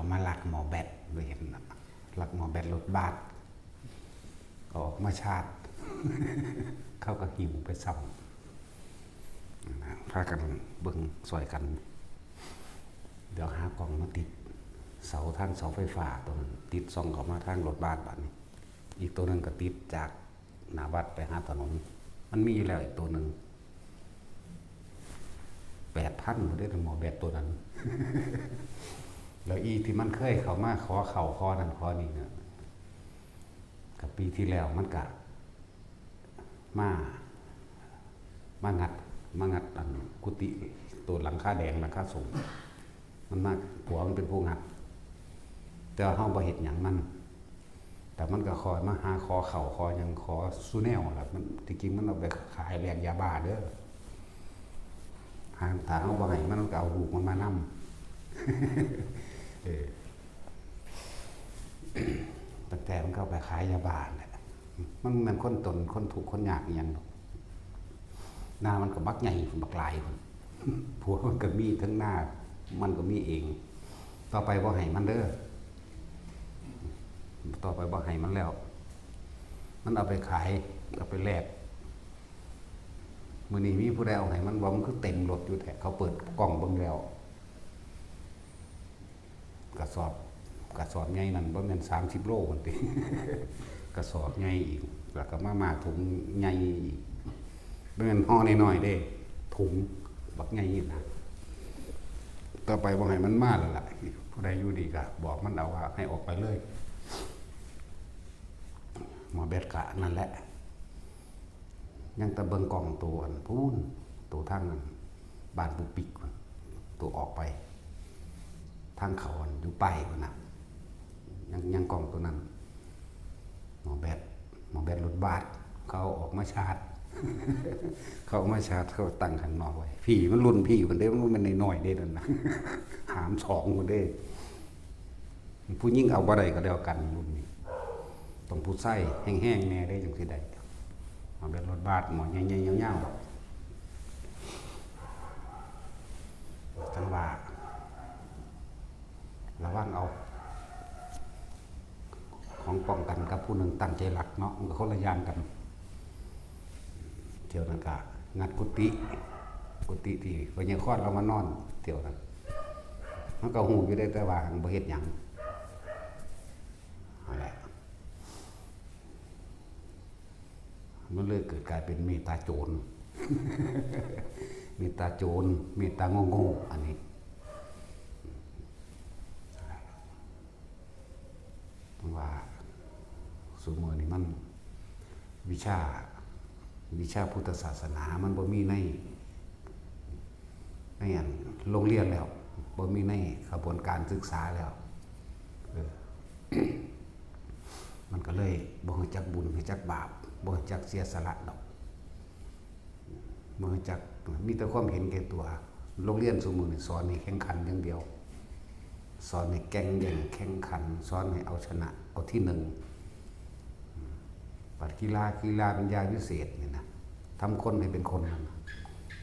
เขามาลักหมอแบตเลยเห็นลักหมอแบตรถบาสออกมาชาร์จเขาก็หิวไปซ่อมพากันเบิ่งซอยกัน เดี๋ยวหากล่องมาติดเสาทางเสาไฟฟ้าตัวนึงติดส่องเข้ามาทางรถบาสบัดนี้อีกตัวนึงก็ติดจากหน้าวัดไปหาถนนมันมีอยู่แล้วอีกตัวนึง8,000ได้ทั้งหมอแบตตัวนั้น แล้วอีที่มันเคยเข้ามาขอเข่าขอนั่นขอนี่เนี่ยกับปีที่แล้วมันก็มางัดอันกุฏิตัวหลังคาแดงหลังคาสูงมันมากผัวมันเป็นผู้งัดแต่เฮาบ่เฮ็ดหยังมันแต่มันก็คอยมาหาขอเข่าขอหยังขอซูแนวล่ะมันที่จริงมันเอาไปขายแลกยาบ้าเด้อหางถ้าเฮาบ่ให้มันก็เอาลูกมันมานำตั้งแต่มันเข้าไปขายยาบ้าแหละมันคนตนคนถูกคนยากอีหยังดอกหน้ามันก็บักใหญ่บักหลายพุ่นผัวมันก็มีทั้งหน้ามันก็มีเองต่อไปบ่ให้มันเด้อต่อไปบ่ให้มันแล้วมันเอาไปขายเอาไปแลกมื้อนี้มีผู้ใดเอาให้มันบ่มันคือเต็มรถอยู่แท้เขาเปิดกล่องเบิ่งแล้วกระสอบใหญ่นั่นบ่แม่น30 โลพุ่นติกระสอบใหญ่อีกแล้วก็มาถุงใหญ่อีกบ่แม่นห่อน้อยๆเด้ถุงบักใหญ่นี่นะต่อไปบ่ให้มันมาแล้วล่ะผู้ใดอยู่ดีก็บอกมันเอาว่าให้ออกไปเลยหมอแบตกะนั่นแหละยังตะเบิงกล่องตัวอันพูนตัวทางนั้นบ้านปุปิกตัวออกไปทางเขาอยู่ไปพุ่นน่ะยังกล่องตัวนั้นหมอแบตรถบาสเขาออกมาชาร์จ เขามาชาร์จเขาตั้งข้างนอกไว้พี่มันรุ่นพี่คนเด้มันน้อยๆเด้นั่นนะ หาม2คนเด้ผู้ยิ่งเอาบ่ได้ก็เดียวกันรุ่นนี้ต้องผู้ใส่แห้งๆแน่ได้จังสิได้มาเป็นรถบาสหมอใหญ่ๆยาวๆทั้งว่าระวังเอาของป้องกันกับผู้หนึ่งตั้งใจหลักเนาะมันก็คนละอย่างกันเที่ยวนั้นก็งัดกุฏิที่พญาคลอดเรามานอนเที่ยวนั้นมันก็หูอยู่ได้แต่ว่าบ่เฮ็ดหยังอะไรมันเลยเกิดกลายเป็นเมตตาโจร เมตตาโจรเมตตาโง่ๆอันนี้ว่าสมมตินี่มันวิชาพุทธศาสนามันบ่มีในอันโรงเรียนแล้วบ่มีในกระบวนการศึกษาแล้วมันก็เลยบ่รู้จักบุญรู้จักบาปบ่รู้จักเสียสละดอกบ่รู้จักมีแต่ความเห็นแก่ตัวโรงเรียนสมมุติสอนให้แข่งขันอย่างเดียวสอนให้แข่งแย่งแข่งขันสอนให้เอาชนะเอาที่1ปัดกีฬาเป็นยาวิเศษนี่นะทำคนให้เป็นคนนั่น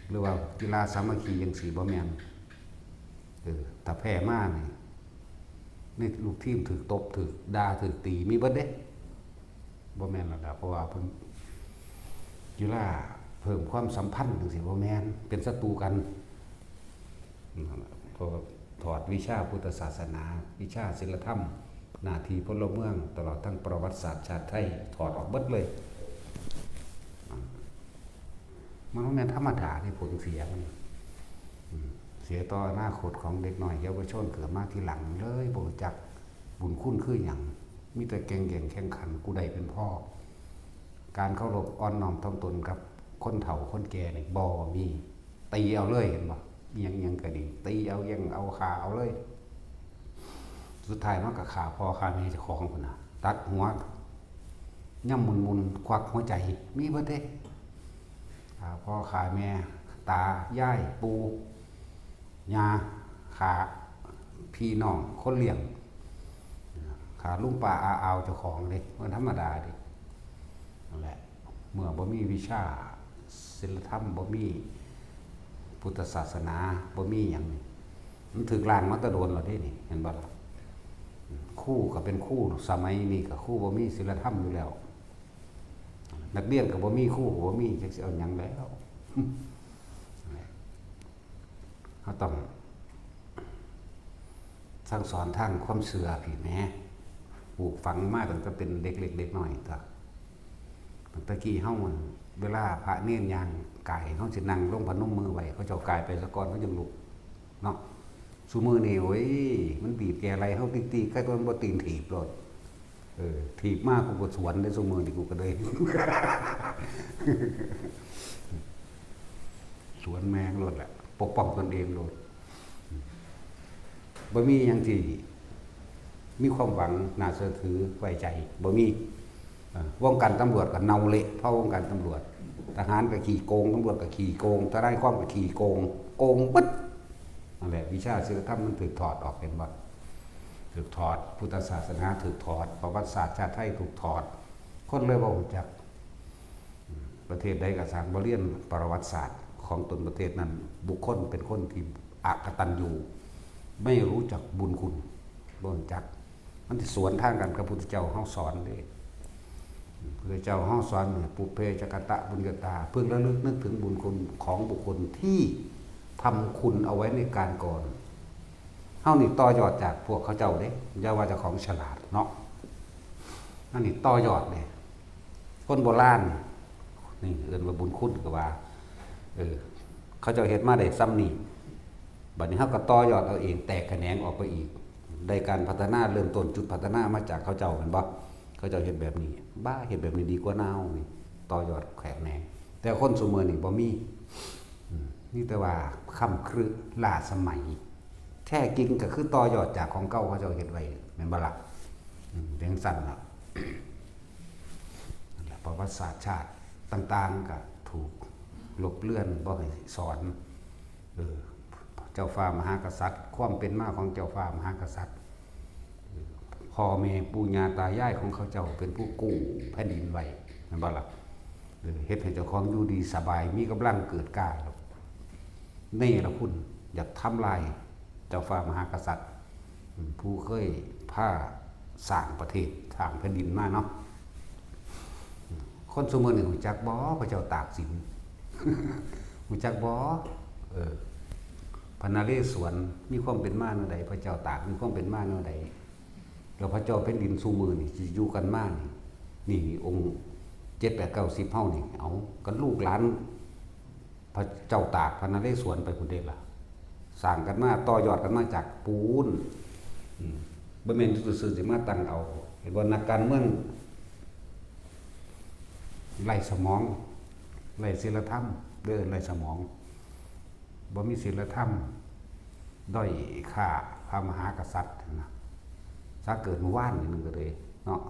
หรือว่ากีฬาสามัคคีจังซี่บ่แม่นถ้าแพ้มานี่ลูกทีมถูกตบถูกด่าถูกตีมีเบิดเด้บ่แม่นแล้วล่ะเพราะว่าเพิ่นกีฬาเพิ่มความสัมพันธ์จังซี่บ่แม่นเป็นศัตรูกันเพราะถอดวิชาพุทธศาสนาวิชาศีลธรรมหน้าที่พลเมืองตลอดทั้งประวัติศาสตร์ชาติไทยถอดออกเบิดเลยมันบ่แม่นธรรมดาที่ผลเสียมันเสียต่ออนาคตของเด็กน้อยเยาวชนเกิดมาทีหลังเลยบ่รู้จักบุญคุณคือหยังมีแต่แข่งขันกูได้เป็นพ่อการเคารพอ่อนน้อมถ่อมตนกับคนเฒ่าคนแก่นี่บ่มีตีเอาเลยเห็นบ่ยังก็ดีตีเอายังเอาขาเอาเลยสุดท้ายมันก็ขาพ่อขาแม่เจ้าของพุ่นน่ะตัดหัวย่ำมุนควักหัวใจมีเบิดเด้ขาพ่อขาแม่ตายายปู่ย่าขาพี่น้องคนเลี้ยงขาลุงป้าอาเอาเจ้าของเด้มันธรรมดาดินั่นแหละเมื่อบ่มีวิชาศีลธรรมบ่มีพุทธศาสนาบ่มีหยังมันถึกล้างมาแตะโดนแล้วเด้นี่เห็นบ่ล่ะ รู่ก็เป็นครู่สมัยนี้ก็ครู่บ่มีศีลธรรมอยู่แล้วนักเรียนก็บ่มีครู่ก็บ่มีจักสิเอาหยังแล้วเฮาต้องสั่งสอนทางความเชื่อพี่แหมปลูกฝังมาตั้งแต่เป็นเด็กเล็กเด็กน้อยตั้งแต่กี้เฮาเวลาพระเนรย่างกายเฮาสินั่งลงพนมมือไว้เขาเจ้ากายไปซะก่อนเขาจึงลุกเนาะซุมื้อนี้โอ้ยมันบีบแกอะไรเฮาตีๆใกล้ตัวมันบ่ตีนถีบโลดถีบมากกูก็สวนได้ซุมื้อนี้กูก็เลย สวนแมงโลดแหละปกป้องตนเองโลดบ่มีหยังที่มีความหวังน่าเชื่อถือไว้ใจบ่มีวงการตำรวจก็เนาเละเพราะวงการตำรวจทหารก็ขี่โกงตำรวจก็ขี่โกงทนายความก็ขี่โกงโกงปึ๊ดนั่นแหละวิชาศีลธรรมมันถูกถอดออกเป็นบ่ถูกถอดพุทธศาสนาถูกถอดประวัติศาสตร์ชาติไทยถูกถอดคนเลยบ่รู้จักประเทศใดก็สร้างบ่เรียนประวัติศาสตร์ของตนประเทศนั้นบุคคลเป็นคนที่อกตัญญูไม่รู้จักบุญคุณบ่รู้จักมันสิสวนทางกันกับพุทธเจ้าเฮาสอนเด้พระเจ้าเฮาสอนปุเพจักตะบุญญาตาเพื่อระลึกนึกถึงบุญคุณของบุคคลที่ทำคุณเอาไว้ในการก่อนเฮานี่ต่อยอดจากพวกเขาเจ้าเด้อย่าว่าเจ้าของฉลาดเนาะนั่นนี่ต่อยอดเด้คนโบราณนี่เอิ้นว่าบุญคุณก็ว่าเขาเจ้าเฮ็ดมาได้ซ้ำนี่บัดนี้เฮาก็ต่อยอดเอาเองแตกแขนงออกไปอีกได้การพัฒนาเริ่มต้นจุดพัฒนามาจากเขาเจ้าแม่นบ่เขาเจ้าเฮ็ดแบบนี้บ้าเฮ็ดแบบนี้ดีกว่าเนานี่ต่อยอดแขกแหนงแต่คนซุมื้อนี่บ่มีนี่แต่ว่าค่ำครึล้าสมัยแท้จริงก็คือต่อยอดจากของเก่าเขาเจ้าเฮ็ดไว้แม่นบ่ล่ะเพียงสั้นล่ะนั่นแหละประวัติศาสตร์ชาติต่างๆก็ถูกลบเลือนบ่ให้สอนเจ้าฟ้ามหากษัตริย์ความเป็นมาของเจ้าฟ้ามหากษัตริย์พ่อแม่ปู่ย่าตายายของเขาเจ้าเป็นผู้กู้แผ่นดินไว้แม่นบ่ล่ะเฮ็ดให้เจ้าของอยู่ดีสบายมีกำลังเกิดกล้านี่ล่ะคุณอยากทำลายเจ้าฟ้ามหากษัตริย์ผู้เคยพาสร้างประเทศสร้างแผ่นดินมาเนาะคนซุมื้อนี้รู้จักบ่พระเจ้าตากสินรู้จักบ่พระนเรศวรมีความเป็นมาแนวใดพระเจ้าตากมีความเป็นมาแนวใดแล้วพระเจ้าแผ่นดินซุมื้อนี่สิอยู่กันมานี่องค์7 8 9 10เฮานี่เอากันลูกหลานพระเจ้าตากพระนเรศวรไปพุ่นเด้ล่ะสร้างกันมาต่อยอดกันมาจากปูนบ่แม่นซื่อๆสิมาตั้งเอาเห็นว่านักการเมืองไร้สมองไร้ศีลธรรมไร้สมองบ่มีศีลธรรมด้อยค่าพระมหากษัตริย์นะถ้าเกิดเมื่อวานนี่นึงก็เลยเนาะ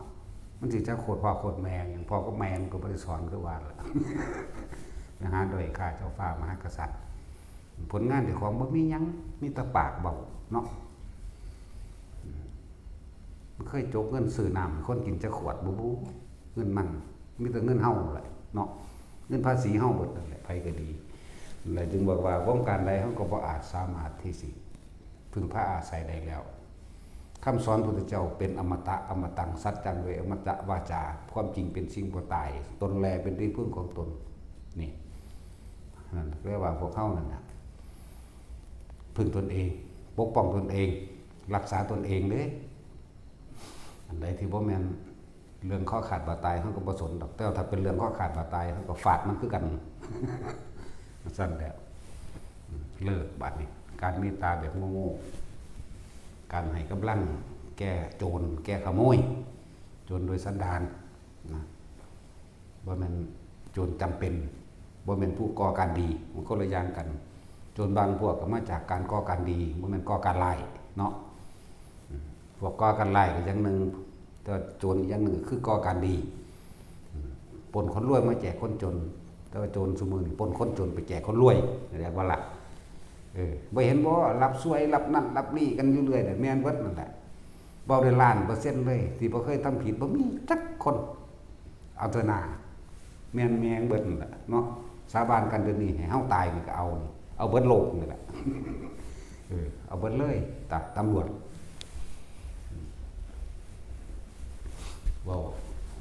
มันสิจะโคตรพ่อโคตรแม่อย่างพ่อก็แม่ก็บ่ได้สอนคือว่าล่ะนะฮะด้อยค่าเจ้าฟ้ามหากษัตริย์ผลงานเจ้าของบ่มีหยังมีแต่ปากเบาเนาะมันเคยจกเงินซื้อน้ำคนกินจะขวดบ่เงินมันมีแต่เงินเฮาแหละเนาะเงินภาษีเฮาเบิดนั่นแหละไผก็ดีเลยจึงบอกว่าวงการใดเขาก็บ่อาจสามารถที่สิพึ่งพาอาศัยได้แล้วคำสอนพุทธเจ้าเป็นอมตะอมตังสัจจังเวอมตะวาจาความจริงเป็นสิ่งบ่ตายตนแลเป็นที่พึ่งของตนนี่นั่นเรียกว่าพวกเขานั่นน่ะพึ่งตนเองปกป้องตนเองรักษาตนเองเด้อันใดที่บ่แม่นเรื่องข้อขาดบาดตายเขาก็บ่สนดอกแต่ถ้าเป็นเรื่องข้อขาดบาดตายเขาก็ฟาดมันคือกันสั้นแล้วเลิกบัดนี้การเมตตาแบบโง่ๆการให้กำลังแก้โจรแก้ขโมยโจรโดยสันดานนะบ่แม่นโจรจำเป็นบ่แม่นผู้ก่อการดีมันคนละอย่างกันโจรบางพวกก็มาจากการก่อการดีบ่แม่นก่อการร้ายเนาะพวกก่อการร้ายก็อย่างนึงแต่โจรอีกอย่างนึงคือก่อการดีปล้นคนรวยมาแจกคนจนแต่ว่าโจรซุมื้อนี่ปล้นคนจนไปแจกคนรวยเรียกว่าล่ะบ่เห็นบ่รับสวยรับนั่นรับนี่กันอยู่เรื่อยน่ะแม่นเบิดนั่นแหละบ่ได้ล้านเปอร์เซ็นต์เลยที่บ่เคยทำผิดบ่มีจักคนเอาเถอะนาแม่นแม่งเบิดนั่นแหละเนาะสาบานกันเดี๋ยวนี้ให้เฮาตายนี่ก็เอานี่เอาเบิดโลกนี่แหละเอาเบิดเลยตำรวจ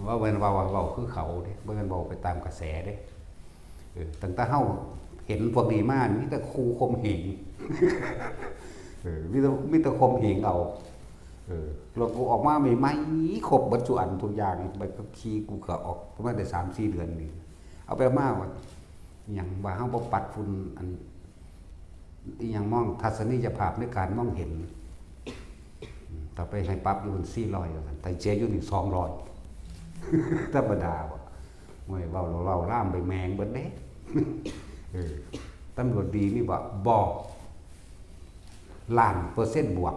ว่าเป็นเว้าคือเขาเด้บ่แม่นเว้าไปตามกระแสเด้ตั้งแต่เฮาเห็นพวกนี้มามีแต่ครูคมเหงมีแต่คมเหงเอารถกูออกมาใหม่ๆครบเบิดทุกอันทุกอย่างใบขับขี่กูก็ออกประมาณได้3-4 เดือนนี่เอาไปมาว่าหยังว่าเฮาบ่ปัดฝุ่นอันอีหยังมองทัศนียภาพในการมองเห็นต่อไปให้ปรับอยู่บน400ว่าซั่นแต่เจอยู่นี่200ธรรมดาบ่ไม่เว้าเราล่ามไปแมงเบิดเด้ตำรวจดีนี่บ่ล้านเปอร์เซ็นต์บวก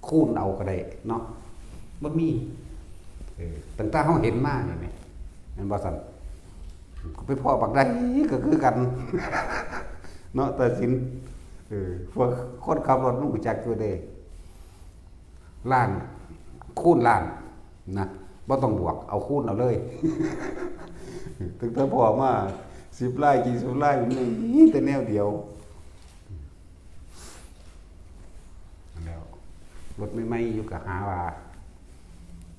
คูณเอาก็ได้เนาะบ่มีตั้งแต่เฮาเห็นมานี่แหมแม่นบ่ซั่นไปพ้อบักได้ก็คือกันเนาะแต่สินพวกคนขับรถมันรู้จักอยู่เด้ล้านคูณล้านนะบ่ต้องบวกเอาคูณเอาเลยตั้งแต่พอมา10 ไร่20 ไร่นี่แต่แนวเดียวแล้วรถใหม่ๆอยู่ก็หาว่า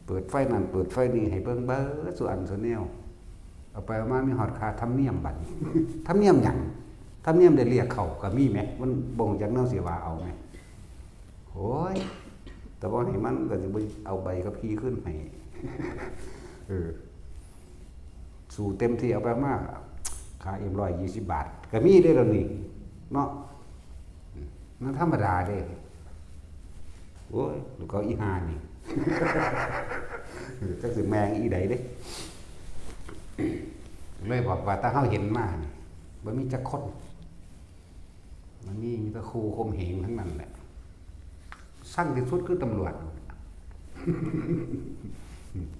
เปิดไฟนั่นเปิดไฟนี่ให้เบิ่งเบิดส่วนส่วนแนวเอาไปเอามามีฮอดค่าธรรมเนียมบัดนี้ธรรมเนียมหยังธรรมเนียมได้เรียกเขาก็มีแหมมันบ่งจากแนวสิว่าเอาแหมโอ้ยแต่บ่ให้มันก็สิบ่เอาใบขับขี่ขึ้นให้สู่เต็มที่เอาไปมากค่าเอ็ม120 บาทก็มีได้แล้วนี่เนาะนั่นธรรมดาเด้โอ้ยแล้วก็อีห่านี่จักสิแมงอีใดเด้เลยบอกว่าถ้าเฮาเห็นมานี่บ่มีจักคนมันมีแต่ครูคมเหงทั้งนั้นแหละสั่งที่สุดคือตำรวจ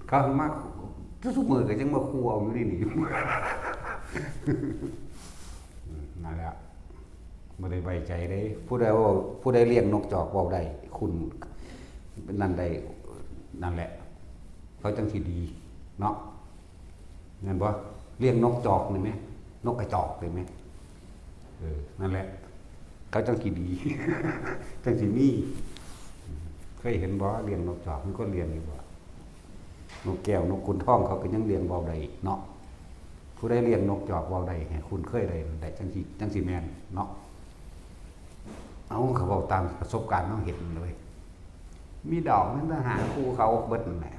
เขามาทุกมือก็ยังมาครูเอาอยู่นี่นั่นแหละบ่ได้ไว้ใจได้ผู้ใดเลี้ยงนกจอกเว้าได้คุณนั่นได้นั่นแหละเขาจังสิดีเนาะแม่นบ่เลี้ยงนกจอกนี่แม่นกกระจอกได้แม่นั่นแหละเขาจังสิดีจังสิมีเคยเห็นบ่เลี้ยงนกจอกมันก็เลี้ยงอยู่บ่นกแก้วนกขุนทองเขาก็ยังเลี้ยงเว้าได้เนาะผู้ใดเลี้ยงนกจอกเว้าได้ให้คุณเคยได้จังสิแม่นเนาะเอาเขาเว้าตามประสบการณ์เราเห็นเลยมีดอกนั้นทหารคู่เขาเบิดนั่นแหละ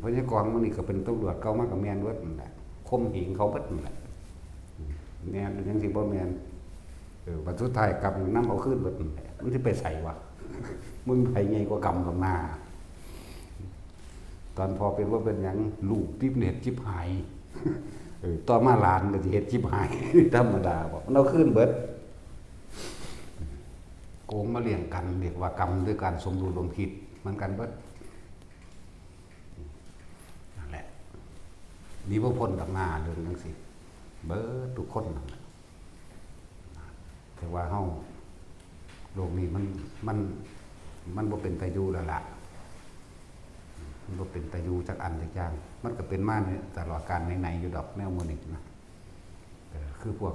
พญากรมันนี่ก็เป็นตำรวจเก่ามากับแม่นเบิดนั่นแหละคมเหงเขาเบิดนั่นแหละแม่นจังสิบ่แม่นบัดสุดท้ายกลับนำเอาคืนเบิดนั่นแหละมันสิไปใส่วะมึงไผใหญ่กว่ากรรมกับหน้าตอนพอเป็นว่าเป็นหยังลูกที่เฮ็ดจิบหายต่อมาหลานก็สิเฮ็ดจิบหายธรรมดาบ่มันเอาคืนเบิดโกงมาเลี้ยงกันเรียกว่ากรรมด้วยการสมรู้ร่วมคิดมันกันเบิดนั่นแหละนี่บ่พ้นดอกหน้าเรื่องจังซี่เบิดทุกคนนั่นแหละแต่ว่าเฮาโลกนี้มันบ่เป็นตาอยู่แล้วล่ะมันบ่เป็นตาอยู่จักอันจักอย่างมันก็เป็นมาเนี่ยตลอดกาลไหนๆอยู่ดอกแนวมื้อนี้นะคือพวก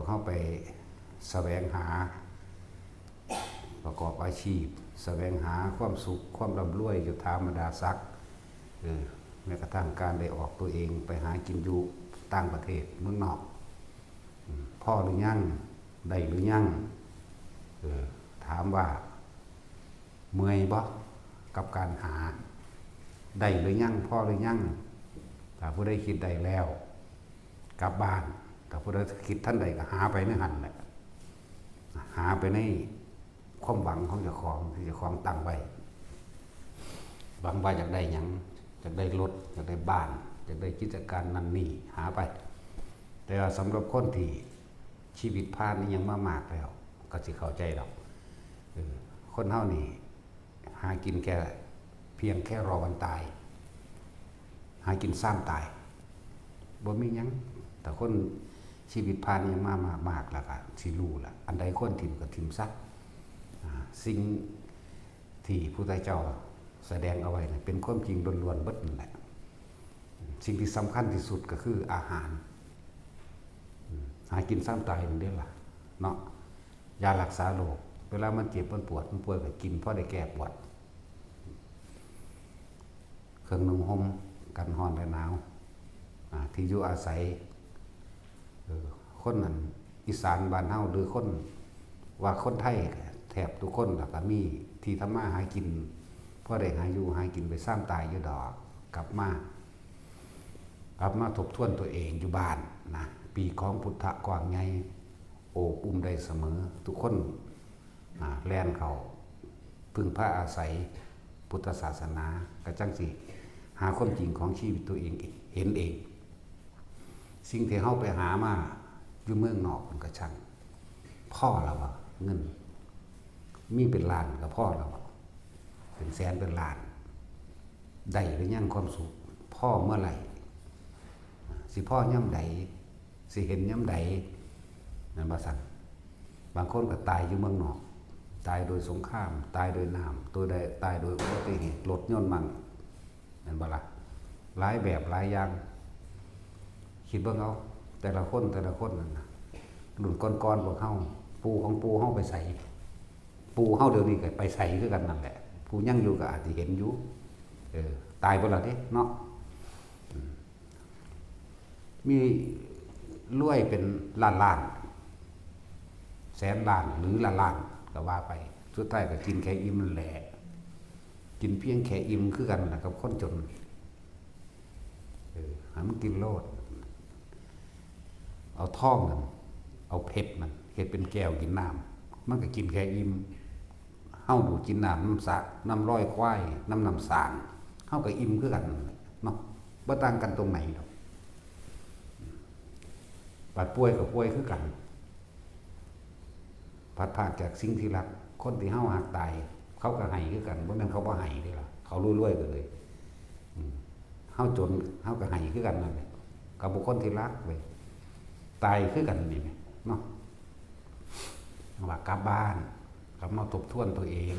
เขาไปแสวงหาประกอบอาชีพแสวงหาความสุขความร่ำรวยอยู่ธรรมดาศักดิ์แม้กระทั่งการได้ออกตัวเองไปหากินอยู่ต่างประเทศเมืองนอกพ่อหรือยังได้หรือยังถามว่าเมื่อยบ่กับการหาได้หรือยังพ่อหรือยังถ้าผู้ใดคิดได้แล้วกลับบ้านถ้าผู้ใดคิดท่านใดก็หาไปในหันแหละหาไปในความหวังของเจ้าของที่เจ้าของตั้งไว้หวังว่าอยากได้หยังอยากได้รถอยากได้บ้านอยากได้กิจการนั่นนี่หาไปแต่สำหรับคนที่ชีวิตผ่านนี่ยังมากแล้วก็สิเข้าใจดอกคนเฮานี่หากินแค่เพียงแค่รอวันตายหากินซ้ำตายบ่มีหยังแต่คนชีวิตผ่านยังมากแล้วก็สิรู้ล่ะอันใดคนถิ่มก็ถิ่มซะสิ่งที่พระพุทธเจ้าแสดงเอาไว้เป็นความจริงล้วนๆเบิดนั่นแหละสิ่งที่สำคัญที่สุดก็คืออาหารหากินซ้ำตายนั่นเด้อล่ะเนาะยารักษาโรคเวลามันเจ็บมันปวดมันป่วยก็กินเพราะได้แก้ปวดเค รื่องนุ่งห่มกันร้อนและหนาวที่อยู่อาศัยคนนั้นอีสานบ้านเฮาหรือคนว่าคนไทยแทบทุกคนก็มีที่ทำมาหากินพอได้หาอยู่หากินไปสร้างตายอยู่ดอกกลับมาทบทวนตัวเองอยู่บ้านนะปีของพุทธกว้างใหญ่โอบอุ้มได้เสมอทุกคนแล่นเขาพึ่งพระอาศัยพุทธศาสนากระจังสิหาความจริงของชีวิตตัวเองเห็นเองสิ่งที่เฮาไปหามาอยู่เมืองนอกมันก็ช่างพ่อเราอะเงินมีเป็นล้านกับพ่อเราเป็นแสนเป็นล้านได้หรือยังความสุขพ่อเมื่อไหร่สิพ่อย่ำใดสิเห็นย่ำใดนั่นบ่สั่นบางคนก็ตายอยู่เมืองนอกตายโดยสงครามตายโดยน้ำตัวใดตายโดยอุบัติเหตุรถยนต์มั่งนั่นบ่ล่ะหลายแบบหลายอย่างคิดเบิ่งเอาแต่ละคนนั่นน่ะรุ่นก่อนๆพวกเฮาปู่ของปู่เฮาไปใส่ปู่เฮาเดี๋ยวนี้ก็ไปใส่คือกันนั่นแหละผู้ยังอยู่ก็อาจสิเห็นอยู่ตายบ่ล่ะเด้เนาะมีรวยเป็นล้านแสนล้านหรือล้านก็ว่าไปสุดท้ายก็กินแค่อิ่มนั่นแหละกินเพียงแค่อิ่มคือกันน่ะกับคนจนหามันกินโลดเอาท่องนั่นเอาเพชรมันเฮ็ดเป็นแก้วกินน้ำมันก็กินแค่อิ่มเฮาดูกินน้ำสระน้ำร้อยควายน้ำสางเฮาก็อิ่มคือกันเนาะบ่ต่างกันตรงไหนดอกบาดป่วยก็ป่วยคือกันพัดพากจากสิ่งที่รักคนที่เฮาหักตายเขาก็ให้คือกันบ่แม่นเขาบ่ให้เด้ล่ะเขารวยๆกันเลยเฮาจนเฮาก็ให้คือกันนั่นแหละกับบุคคลที่รักเว้ยตายคือกันนี่เนาะว่ากลับบ้านกลับมาทบทวนตัวเอง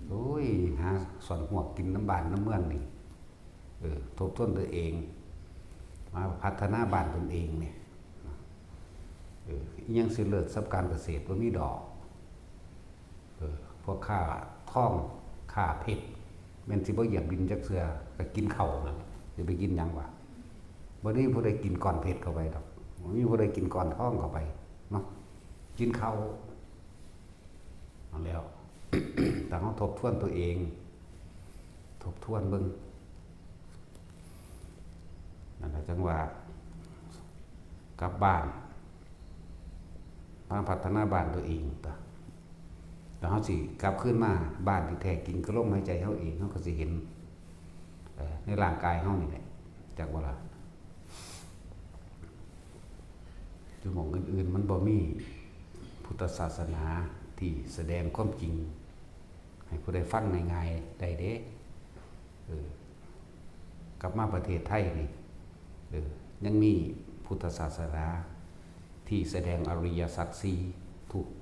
โอ้ยหาสอนหัวกินน้ำบ้านน้ำเมืองนี่ทบทวนตัวเองมาพัฒนาบ้านตนเองเนี่ยยังสิเลิศสับการเกษตรบ่มีดอกพวกค่าท่องค่าเพชรแม่นสิบ่เหยียบดินจักเทื่อก็กินข้าวนั่นสิไปกินหยังวะบ่ได้ผู้ใดกินก้อนเพชรเข้าไปดอกบ่มีผู้ใดกินก้อนทองเข้าไปเนาะกินข้าวเอาแล้ว แต่เฮาทบทวนตัวเองทบทวนเบิ่งนั่นแหละจังว่ากลับบ้านมาพัฒนาบ้านตัวเองต่อแล้วเฮาสิกลับขึ้นมาบ้านที่แท้จริงก็ลมหายใจเฮาเองเฮาก็สิเห็นในร่างกายเฮานี่แหละจากว่าล่ะจุดหม่องอื่นๆมันบ่มีพุทธศาสนาที่แสดงความจริงให้ผู้ใดฟังง่ายๆได้เด้กลับมาประเทศไทยนี่ยังมีพุทธศาสนาที่แสดงอริยสัจสี่ทุกข์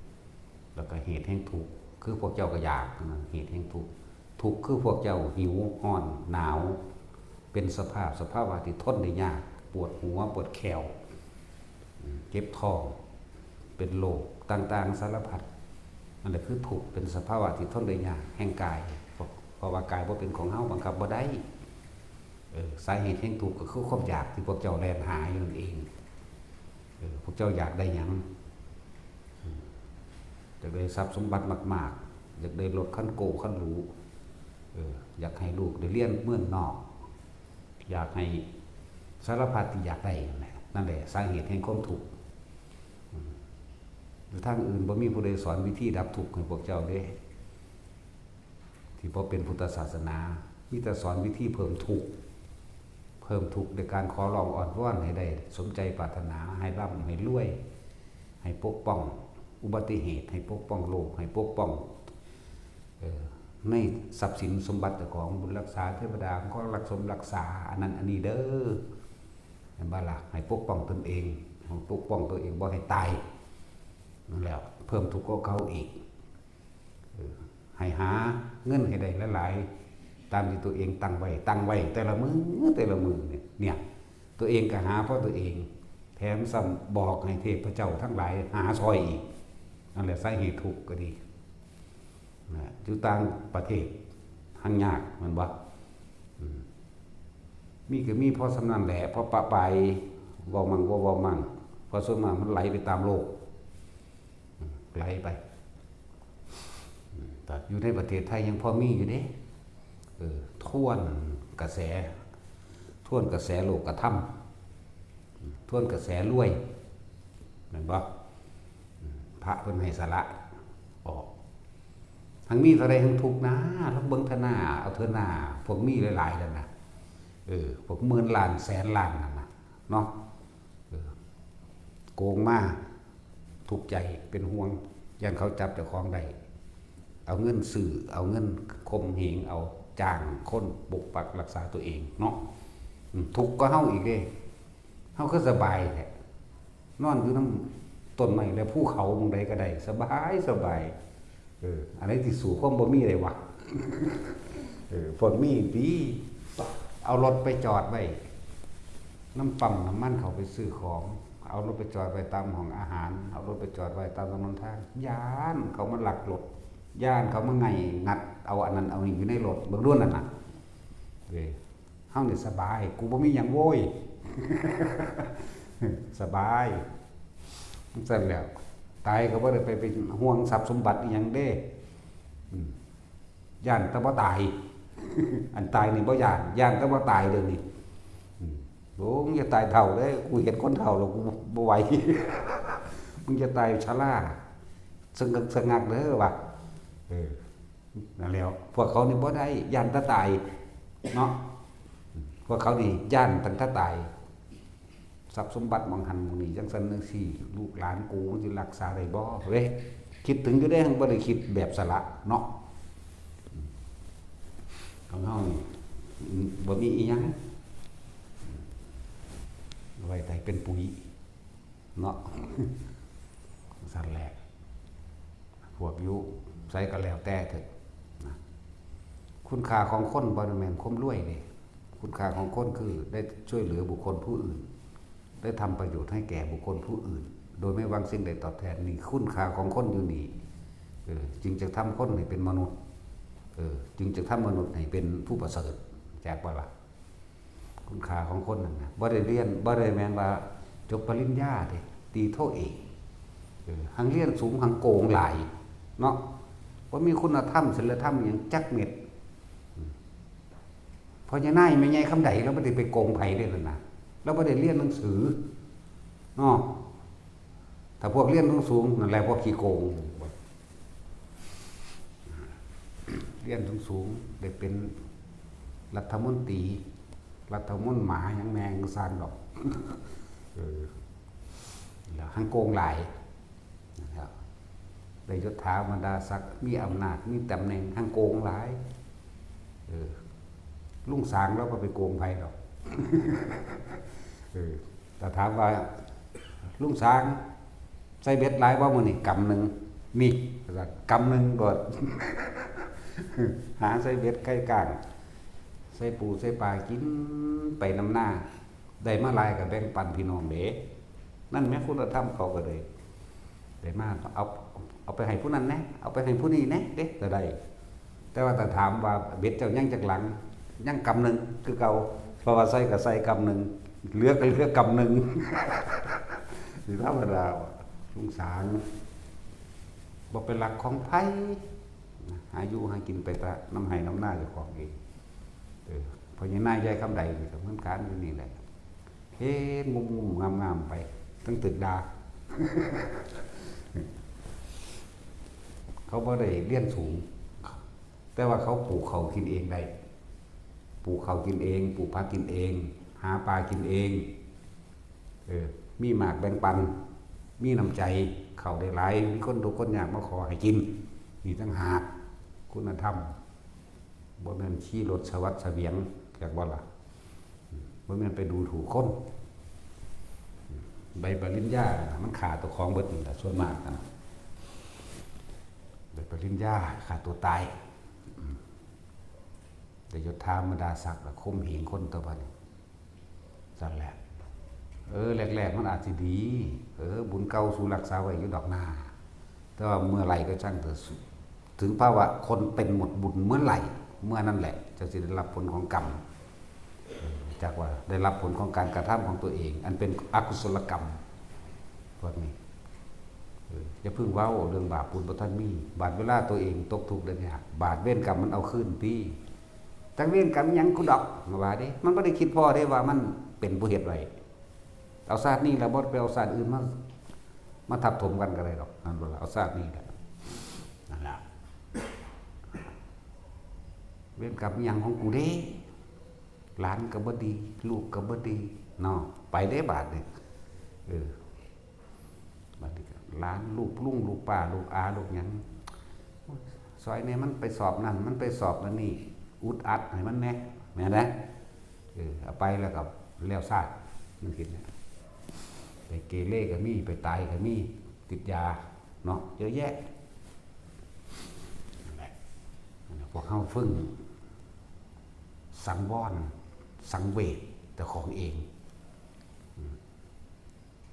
แล้วก็เหตุแห่งทุกข์คือพวกเจ้าก็อยากเหตุแห่งทุกข์ทุกข์คือพวกเจ้าหิวร้อนหนาวเป็นสภาพว่าที่ทนได้ยากปวดหัวปวดแขวเจ็บท้องเป็นโรคต่างๆสารพัดนั่นแหละคือทุกข์เป็นสภาวะที่ทนได้ยากแห่งกายเพราะว่ากายบ่เป็นของเฮาบังคับบ่ได้สาเหตุแห่งทุกข์ก็คือความอยากที่พวกเจ้าแล่นหาอยู่นั่นเองพวกเจ้าอยากได้หยังอยากได้ทรัพย์สมบัติมากๆอยากได้รถคันโกคันหรูอยากให้ลูกได้เรียนเมืองนอกอยากให้สารพัดที่อยากได้นั่นแหละสาเหตุแห่งความทุกข์หรือทางอื่นบ่มีผู้ใดสอนวิธีดับทุกข์ให้พวกเจ้าเด้ที่บ่เป็นพุทธศาสนามีแต่สอนวิธีเพิ่มทุกข์โดยการขอร้องอ่อนวอนให้ได้สมใจปรารถนาให้ร่ำให้รวยให้ปกป้องอุบัติเหตุให้ปกป้องโลกให้ปกป้องในทรัพย์สินสมบัติของบุญรักษาเทวดาก็รักษาอันนั้นอันนี้เด้อให้บ่ล่ะให้ปกป้องตนเองปกป้องตัวเองบ่ให้ตายนั่นแล้วเพิ่มทุกข์ก็เขาอีกให้หาเงินให้ได้หลายๆตามที่ตัวเองตั้งไว้แต่ละมือเนี่ยตัวเองก็หาเพราะตัวเองแถมซ้ำบอกให้เทพเจ้าทั้งหลายหาซอยอีกนั่นแหละสาเหตุทุกข์ก็ดีอยู่ต่างประเทศทางยากมันบ่ มีก็มีพอสำนันแหละพอปะไปเว้ามั่งบ่เว้ามั่งพอส่วนมากมันไหลไปตามโลกไหลไปแต่อยู่ในประเทศไทยยังพอมีอยู่เด้ท่วนกระแสโลกกระทำท่วนกระแสรวยแม่นบ่พระเพิ่นให้สละออกทั้งมีเท่าใดทั้งทุกข์นะแล้วเบิ่งเถอะหน้าเอาเถอะหน้าพวกมีหลายๆนั่นน่ะพวกหมื่นล้านแสนล้านนั่นน่ะเนาะโกงมาทุกข์ใจเป็นห่วงยันเขาจับเจ้าของได้เอาเงินซื้อเอาเงินข่มเหงเอาจ้างคนปกปักรักษาตัวเองเนาะทุกข์ก็เฮาอีกเด้เฮาก็สบายแท้นอนอยู่นำต้นไม้และภูเขาหม้องใดก็ได้สบายอันนี้ที่สู่ความบ่มีได้วะพวกมีดีเอารถไปจอดไว้น้ำปั๊มน้ำมันเขาไปซื้อของเอารถไปจอดไว้ตามห้องอาหารเอารถไปจอดไว้ตามถนนทางย่านเขามาลักรถย่านเขามาไงงัดเอาอันนั้นเอานี่อยู่ในรถเบิ่งรุ่นนั่นน่ะเฮานี่สบายกูบ่มีหยังโว้ย สบายซั่นแล้วตายก็บ่ได้ไปเป็นห่วงทรัพย์สมบัติอีหยังเด้ย่านแต่บ่ตาย อันตายนี่บ่ย่านแต่บ่ตายเด้อนี่โอ้มึงจะตายเฒ่าเด้กูเห็นคนเฒ่าแล้วกูบ่ไหว มึงจะตายชราสงักเด้อว่ะนั่นแล้วพวกเขานี่บ่ได้ย่านแต่ตายเนาะพวกเขานี่ย่านตั้งแต่ตายทรัพย์สมบัติมองหันมองนี่จังซั่นจังซี่ลูกหลานกูมันสิรักษาได้บ่เว้ยคิดถึงอยู่ได้หั้งบ่ได้คิดแบบสละเนาะของเฮานี่บ่มีอีหยังไว้แต่เป็นปุ๋ยเนาะสั่นแหละพวกอยู่ใส่ก็แล้วแต่เถอะนะคุณค่าของคนบ่แม่นความรวยเด้คุณค่าของคนคือได้ช่วยเหลือบุคคลผู้อื่นได้ทำประโยชน์ให้แก่บุคคลผู้อื่นโดยไม่หวังสิ่งใดตอบแทนนี่คุณค่าของคนอยู่นี่จึงจะทำคนให้เป็นมนุษย์จึงจะทำมนุษย์ให้เป็นผู้ประเสริฐแจกบ่ล่ะคุณค่าของคนนั่นนะบ่ได้เรียนบ่ได้แม่นว่าจบปริญญาเด้ตีโทเอกหังเรียนสูงหังโกงหลายเนาะบ่มีคุณธรรมศีลธรรมหยังจักเม็ดพอจะนายไม่ใหญ่คำใดแล้วบ่ได้ไปโกงไผได้นั่นน่ะแล้วบ่ได้เรียนหนังสือเนาะถ้าพวกเรียนสูงนั่นแหละพวกขี้โกงเรียนสูงได้เป็นรัฐมนตรีหมาหยังแมงซานดอกแล้วหังโกงหลายนะครับได้ยศถาบรรดาศักดิ์มีอำนาจมีตำแหน่งหังโกงหลายลุงสางแล้วก็ไปโกงไผดอกแต่ถามว่าลุงสางใส่เบ็ดหลายบ่มื้อนี้กำนึงมีกำนึงก็ หาใส่เบ็ดไก่กลางใส่ปูใส่ปลากินไปนำหน้าได้มาหลายก็แบ่งปันพี่น้องเด้นั่นแม่คุณธรรมเขาก็เลยได้มาเอาไปให้ผู้นั้นนะเอาไปให้ผู้นี้นะเด้ก็ได้แต่ว่าถ้าถามว่าเบ็ดเจ้ายังจักหลังยังกำนึงคือเก่าเพราะว่าใส่ก็ใส่กำนึงเหลือก็เหลือกำนึง สิธรรมดาสงสารบ่เป็นหลักของไผหาอยู่หากินไปตะน้ำให้น้ำหน้าเจ้าของเองพอยังนายยายคำใดนี่ก็เหมือนกันอยู่นี่แหละเฮ็ดงุ่มๆงามๆไปตั้งตึกดา เขาบ่ได้เรียนสูงแต่ว่าเขาปลูกเขากินเองได้ปลูกเขากินเองปลูกผักกินเองหาปลากินเองมีหมากแบ่งปันมีน้ำใจเขาได้หลายมีคนทุกคนอยากมาขอให้กินนี่ตั้งหากคุณธรรมบ่แม่นขี่รถสวัสดิ์เสวียงจากบ่ล่ะบ่แม่นไปดูถูกคนใบปริญญามันขาดตัวของเบิดนี่แหละส่วนมากนะใบปริญญาขาดตัวตายแต่ยศถาบรรดาศักดิ์ข่มเหงคนตัวบัดนี้สั่นแหละแรกๆมันอาจสิดีบุญเก่าสู่รักษาไว้อยู่ดอกนาแต่ว่าเมื่อไหร่ก็ช่างเถอะถึงภาวะคนเป็นหมดบุญเมื่อไหร่ เมื่อนั่นแหละเจ้าสิได้รับผลของกรรมจากว่าได้รับผลของการกระทำของตัวเอง อันเป็นอกุศลกรรมพวกนี้อย่าพึ่งเว้าเรื่องบาปบุญบ่ทันมีบาดเวลาตัวเองตกทุกข์ได้ยากบาดเวรกรรมมันเอาคืนตีจักเวรกรรมหยังกูดอกว่าเด้มันบ่ได้คิดพอได้ว่ามันเป็นผู้เฮ็ดไว้เอาชาตินี้แล้วบ่ไปเอาชาติอื่นมาทับถมกันก็ได้ดอกนั่นบ่ล่ะเอาชาตินี้แหละนั่นล่ะเวรกรรมหยังของกูเด้หลานก็บ่ดีลูกก็บ่ดีเนาะไปได้บาดนี่บาดนี้หลานลูกลุงลูกป้าลูกอาลูกหยังซอยเนี่ยมันไปสอบนั่นมันไปสอบนั่นนี่อุดอัดให้มันแน่แม่นนะเอาไปแล้วก็แล้วซาดมันคิดเนี่ยไปเกเรก็มีไปตายก็มีติดยาเนาะเยอะแยะพวกเฮาฝึ่งสังวรสังเวชแต่ของเอง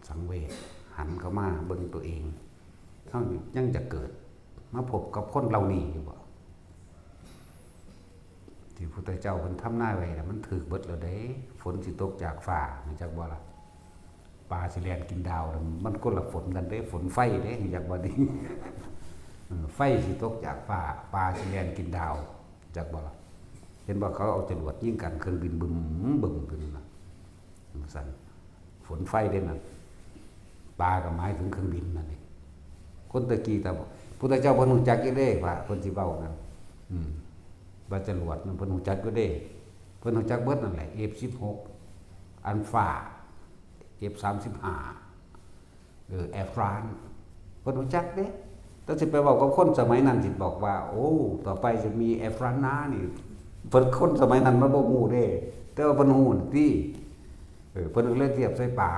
สังเวชหันเข้ามาเบิ่งตัวเองเฮายังจะเกิดมาพบกับคนเหล่านี้อยู่บ่ที่พระพุทธเจ้าเพิ่นทำนายไว้น่ะมันถูกเบิดแล้วเด้ฝนสิตกจากฟ้ารู้จักบ่ล่ะปลาสิแล่นกินดาวมันคนละฝนกันเด้ฝนไฟเด้รู้จักบ่ดิไฟสิตกจากฟ้าปลาสิแล่นกินดาวจักบ่ล่ะเห็นว่าเขาเอาจรวดยิงกันเครื่องบินบึ้มขึ้นน่ะสั่นฝนไฟเด้นั่นปลาก็หมายถึงเครื่องบินนั่นเองคนตะกี้แต่พุทธเจ้าเพิ่นรู้จักอยู่เด้ว่าเพิ่นสิเว้านั่นว่าจรวดมันเพิ่นรู้จักอยู่เด้เพิ่นรู้จักเบิดนั่นแหละ F16 อัลฟา F35 แอร์ฟรานซ์เพิ่นรู้จักเด้แต่สิไปเว้ากับคนสมัยนั้นสิบอกว่าโอ้ต่อไปจะมีแอร์ฟรานซ์นะนี่เพิ่นคนสมัยนั้นมันบ่ฮู้เด้แต่ว่าเพิ่นฮู้ติเพิ่นเลยเทียบใส่ปลา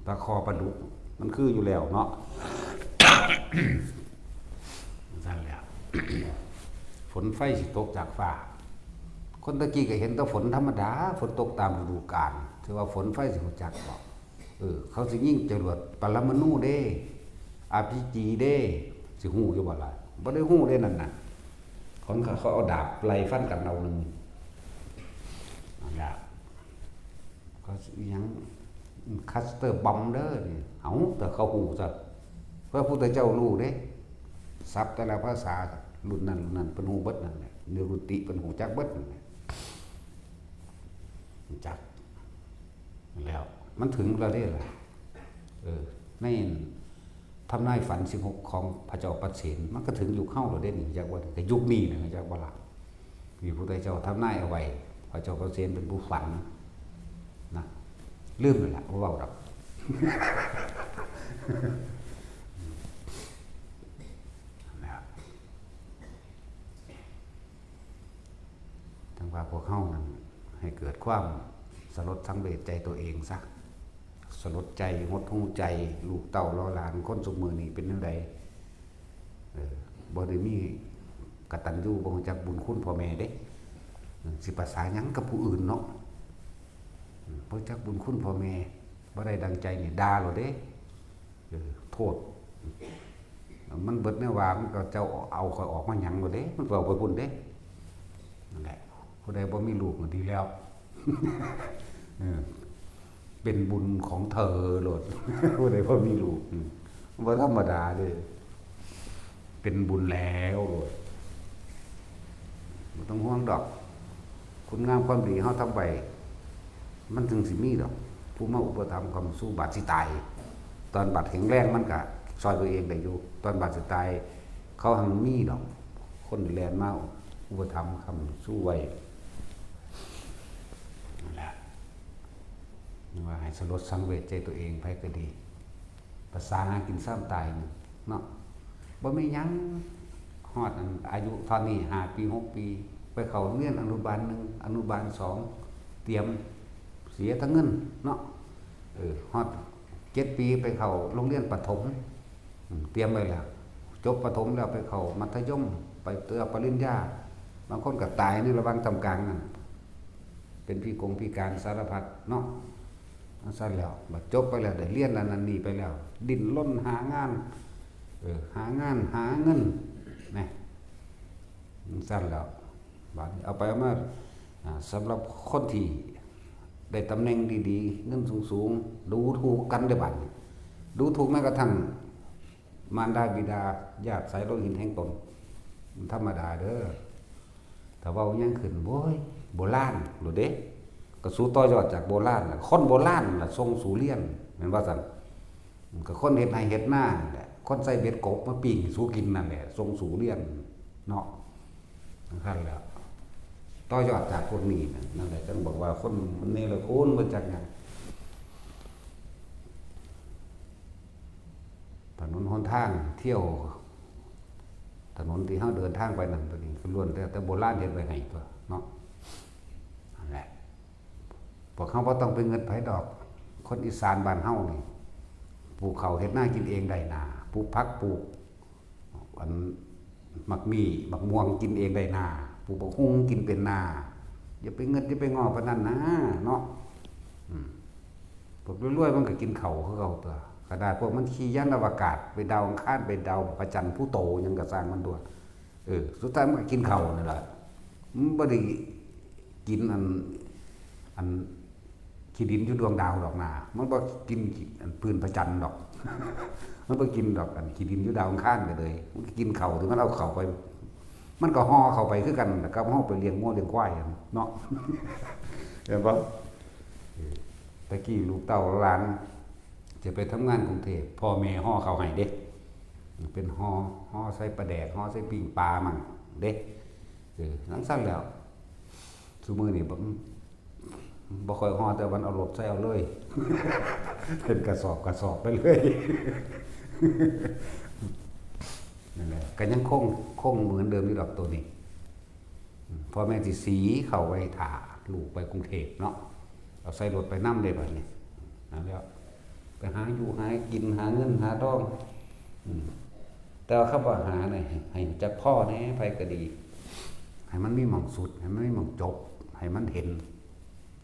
ปลาคอปลาดุกมันคืออยู่แล้วเนาะนั่นแหละฝนไฟสิตกจากฟ้าคนตะกี้ก็เห็นแต่ฝนธรรมดาฝนตกตามฤดูกาลถือว่าฝนไฟสิรู้จักบ่เขาสิยิงจรวดปรมาณูเด้ RPG เด้สิฮู้อยู่บ่ล่ะบ่ได้ฮู้เด้นั่นน่ะของเขาเอาดาบไล่ฟันกันเอานึงนั่นแหละก็ยังคัสเตอร์บอมเด้อนี่เอาแต่เขาฮู้ซะพระพุทธเจ้ารู้เด้ศัพท์แต่ละภาษารุ่นนั้นเพิ่นฮู้เบิดนั่นแหละนิรุตติเพิ่นฮู้จักเบิดนั่นแหละจักแล้วมันถึงแล้วเด้ล่ะในทำนายฝัน16ของพระเจ้าปเสนมันก็ถึงยุคเข้าแล้วเด้นี่จักว่าแต่ยุคนี้นะจักว่าล่ะมีพระพุทธเจ้าทำนายเอาไว้พระเจ้าปเสนเป็นผู้ฝันนะลืมเลยล่ะบ่เว้าดอกทั้งว่าพวกเฮานั้นให้เกิดความสลดสังเวชใจตัวเองซะสลดใจหดหู่ใจลูกเต้ารอหลานคนสุมือนี้เป็นจังไดบ่ได้มีกตัญญูบ่รู้จักบุญคุณพ่อแม่เด้สิภาษาหยังกับผู้อื่นเนาะบ่รู้จักบุญคุณพ่อแม่บ่ได้ดังใจนี่ด่าโลดเด้โทษมันเบิดแนวว่ามันก็เจ้าเอาค่อยออกมาหยังโลดเด้มันเว้าไปพุ่นเด้นั่นแหละผู้ใดบ่มีลูกก็ดีแล้วเป็นบุญของเธอโลดผู้ใดบ่มีลูกบ่ธรรมดาเด้เป็นบุญแล้วโลดบ่ต้องห่วงดอกคุณงามความดีเฮาทำไปมันถึงสิมีดอกผู้มาอุปถัมภ์ความสู้บาดสิตายตอนบาดแข็งแรงมันก็ช่วยตัวเองได้อยู่ตอนบาดสิตายเขาหังมีดอกคนแลนมาอุปถัมภ์คำสู้ไว้นั่นแหละว่าให้สลดสังเวชใจตัวเองไปก็ดีภาษาหากินซ้ำตายเนาะบ่มีหยังฮอดอายุเท่านี้5 ปี 6 ปีไปเข้าโรงเรียนอนุบาล1อนุบาล2เตรียมเสียทั้งเงินเนาะฮอด7 ปีไปเข้าโรงเรียนประถมเตรียมไว้แล้วจบประถมแล้วไปเข้ามัธยมไปเตื้อปริญญาบางคนก็ตายในระหว่างทำกลางนั่นเป็นพิการสารพัดเนาะซั่นแล้วบัดจบไปแล้วได้เรียนนั้นนี่ไปแล้วดิ้นรนหางานหาเงินนะ สั้นแล้วบาดนี้เอาไปเอามาสำหรับคนที่ได้ตำแหน่งดีๆเงินสูงๆดูถูกกันได้บัดนี้ดูถูกแม้กระทั่งมารดาบิดาญาติสายโลหิตแห่งตนมันธรรมดาเด้อแต่ว่ายังขึ้นโว้ยโบราณหรือเด้ก็สู้ต่อยอดจากโบราณน่ะคนโบราณน่ะทรงสู่เรียนแม่นว่าซั่นก็คนเฮ็ดไร่เฮ็ดนานั่นแหละคนใส่เบ็ดกบมาปิ้งสู่กินนั่นแหละทรงสู่เรียนเนาะนั่นแหละต่อยอดจากพวกนี้นั่นแหละจึงบอกว่าคนมันนี่ละคุณมาจากหยังถนนหนทางเที่ยวถนนที่เฮาเดินทางไปนั่นตัวนี้ก็ล้วนแต่โบราณเฮ็ดไว้ให้ตัวเนาะนั่นแหละพวกเฮาบ่ต้องไปเงินไผดอกคนอีสานบ้านเฮานี่ปลูกข้าวเฮ็ดนากินเองได้นาปลูกผักปลูกอันมักมีมักม่วงกินเองได้นาปลูกบักฮุ้งกินเป็นนาอย่าไปเงินอย่าไปงอปานนั้นนะเนาะพวกรวยๆมันก็กินข้าวคือเก่าตัวกระดาษพวกมันขี่ยานอวกาศไปดาวอังคารไปดาวพระจันทร์ผู้โตยังก็สร้างมันด้วยสุดท้ายมันก็กินข้าวนั่นแหละมันบ่ได้กินอันขี้ดินอยู่ดวงดาวดอกนามันบ่กินอันปืนพระจันทร์ดอกมันบ่กินดอกอันขี้ดินอยู่ดาวอังคารเลยมันกินข้าวที่มันเอาข้าวไปมันก็ห่อเข้าไปคือกันกับห่อไปเลี้ยงงัวเลี้ยงควายเนาะเห็นบ่ตะกี้ลูกเต้าหลานจะไปทำงานกรุงเทพพ่อแม่ห่อข้าวให้เด้เป็นห่อใส่ปลาแดกห่อใส่ปิ้งปลามั่งเด้หลังสั้นแล้วซุมื้อนี้บ่ค่อยห่อแต่วันเอารถใส่เอาเลยเป็นกระสอบไปเลยนั่นแหละก็ยังคงเหมือนเดิมอยู่ดอกตัวนี้พ่อแม่สิสีเข้าไว้ถ่าลูกไปกรุงเทพเนาะเอาใส่รถไปนำได้บัดนี้นั่นแล้วไปหาอยู่หากินหาเงินหาทองแต่ว่าคำว่าหาเนี่ยให้จักพ่อแน่ไผก็ดีให้มันมีหม่องสุดให้มันมีหม่องจบให้มันเห็น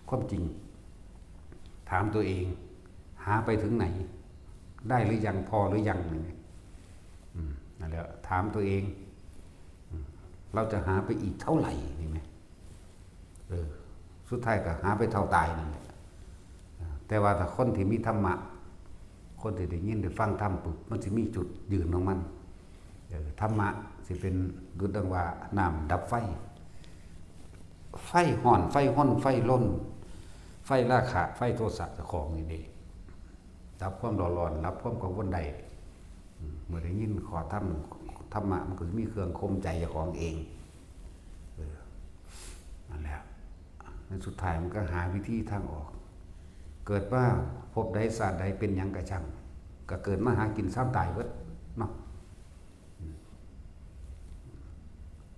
ความจริงถามตัวเองหาไปถึงไหนได้หรือยังพอหรือยังนี่นั่นแหละถามตัวเองเราจะหาไปอีกเท่าไหร่นี่ไหมสุดท้ายก็หาไปเท่าตายนั่นแหละแต่ว่าถ้าคนที่มีธรรมะคนที่ได้ยินได้ฟังธรรมปุ๊บมันจะมีจุดยืนของมันธรรมะสิเป็นดุจดังว่าน้ำดับไฟห่อนไฟห้นไฟล้นไฟราคะไฟโทสะเจ้าของนี่เด้ดับความร้อนรับความกังวลใดเมื่อได้ยินขอธรรมะมันก็จะมีเครื่องคมใจเจ้าของเองนั่นแหละในสุดท้ายมันก็หาวิธีทางออกเกิดว่าพบใดศาสตร์ใดเป็นหยังกระชังก็เกิดมาหากินซ้ำตายเบิดเนาะ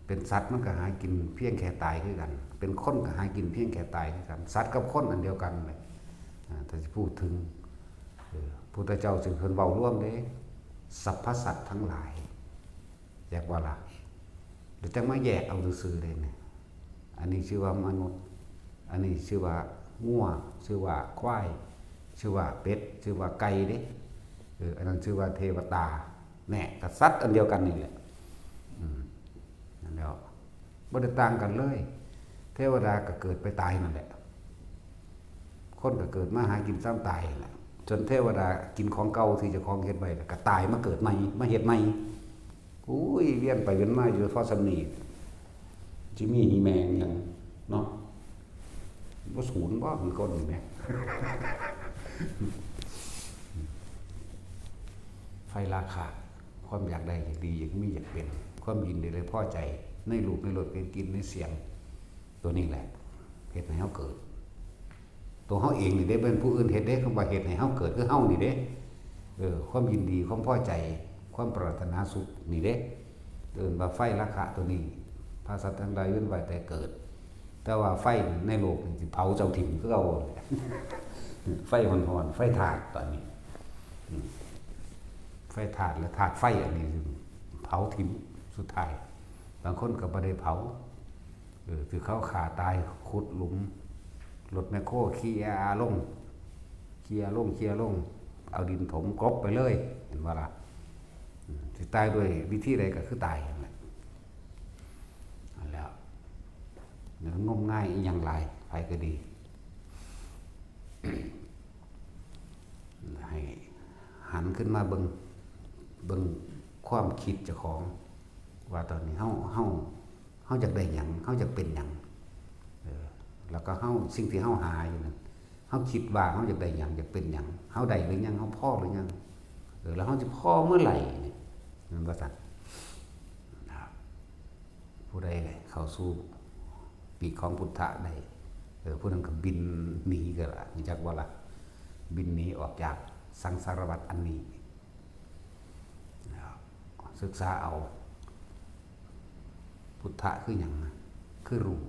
เป็นสัตว์มันก็หากินเพียงแค่ตายคือกันเป็นคนก็หากินเพียงแค่ตายคือกันสัตว์กับคนอันเดียวกันเลยถ้าจะพูดถึงพุทธเจ้าจึงเพิ่นเว้าร่วมเด้สรรพสัตว์ทั้งหลายแยกว่าล่ะเดี๋ยวจังมาแยกเอาซื่อๆเลยเนี่ยอันนี้ชื่อว่ามนุษย์อันนี้ชื่อว่างัวชื่อว่าควายชื่อว่าเป็ดชื่อว่าไก่เด้อันนั้นชื่อว่าเทวตาแน่กับสัตว์อันเดียวกันนี่แหละนั่นแล้วบ่ได้ต่างกันเลยเทวดาก็เกิดไปตายนั่นแหละคนก็เกิดมาหากินซ้ำตายแหละจนเทวดากินของเก่าที่เจ้าของเฮ็ดไว้ก็ตายมาเกิดใหม่มาเฮ็ดใหม่อุ้ยเวียนไปเวียนมาอยู่เพราะสำนีจิมีหีแมงหยังเนาะบ่สูญบ่มีคนนี่แหมไฟราคะความอยากได้อยากดีอยากมีอยากเป็นความยินดีเลยพอใจในรูปในรสเป็นกลิ่นในเสียงตัวนี้แหละเฮ็ดให้เฮาเกิดตัวเฮาเองนี่เด้เป็นผู้อื่นเฮ็ดเด้คำว่าเฮ็ดให้เฮาเกิดคือเฮานี่เด้ความยินดีความพอใจความปรารถนาสุขนี่เด้เอิ้นว่าไฟราคะตัวนี้ภาษาทั้งหลายเว้นไว้แต่เกิดแต่ว่าไฟในโลกนี่สิเผาเจ้าถิ่นคือเก่าไฟอ่อนๆไฟธาตุตอนนี้ไฟธาตุและธาตุไฟอันนี้เผาถิ่นสุดท้ายบางคนก็บ่ได้เผาคือเขาขาตายขุดหลุมรถแมคโครเคลียร์ลงเอาดินถมกลบไปเลยเห็นว่าล่ะสิตายด้วยวิธีใดก็คือตายนั่นแหละ งมง่ายอีหยังหลายไผก็ดีให้หันขึ้นมาเบิ่งความคิดเจ้าของว่าตอนนี้เฮาอยากได้หยังเฮาอยากเป็นหยังแล้วก็สิ่งที่เฮาหาอยู่นั่นเฮาคิดว่าเฮาอยากได้หยังอยากเป็นหยังเฮาได้หรือยังเฮาพอหรือยังแล้วเฮาจะพอเมื่อไหร่นี่นั่นว่าซั่นผู้ใดเข้าสู่ปีกของพุทธะได้ผู้นั้นก็บินหนีก็ล่ะรู้จักว่าล่ะบินหนีออกจากสังสารวัฏอันนี้ศึกษาเอาพุทธะคือหยังคือรู้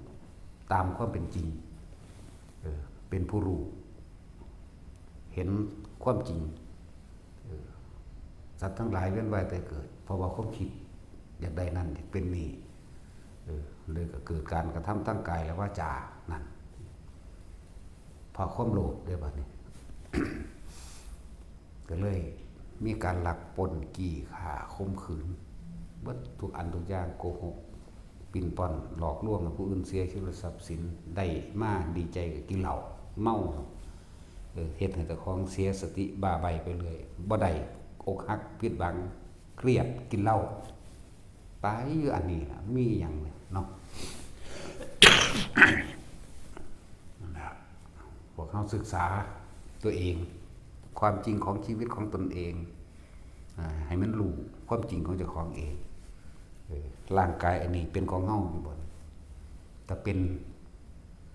ตามความเป็นจริงเป็นผู้รู้เห็นความจริงสัตว์ทั้งหลายเวียนว่ายแต่เกิดเพราะว่าความคิดอยากได้นั่นอยากเป็นนี่เลยก็เกิดการกระทำทั้งกายและวาจานั่นพอความโลภได้บัดนี้ ก็เลยมีการลักปล้นกี้ฆ่าข่มขืนเบิดทุกอันทุกอย่างโกหกปิ่นป้อนหลอกลวงผู้อื่นเสียชีวิตทรัพย์สินได้มาดีใจกับกินเหล้าเมาเฮ็ดให้เจ้าของเสียสติบ้าใบไปเลยบ่ได้อกหักผิดหวังเครียดกินเหล้าตายอยู่อันนี้ล่ะมีหยังเนาะ พวกเขาศึกษาตัวเองความจริงของชีวิตของตนเองให้มันรู้ความจริงของเจ้าของเองร่างกายอันนี้เป็นของเฮาอยู่บ่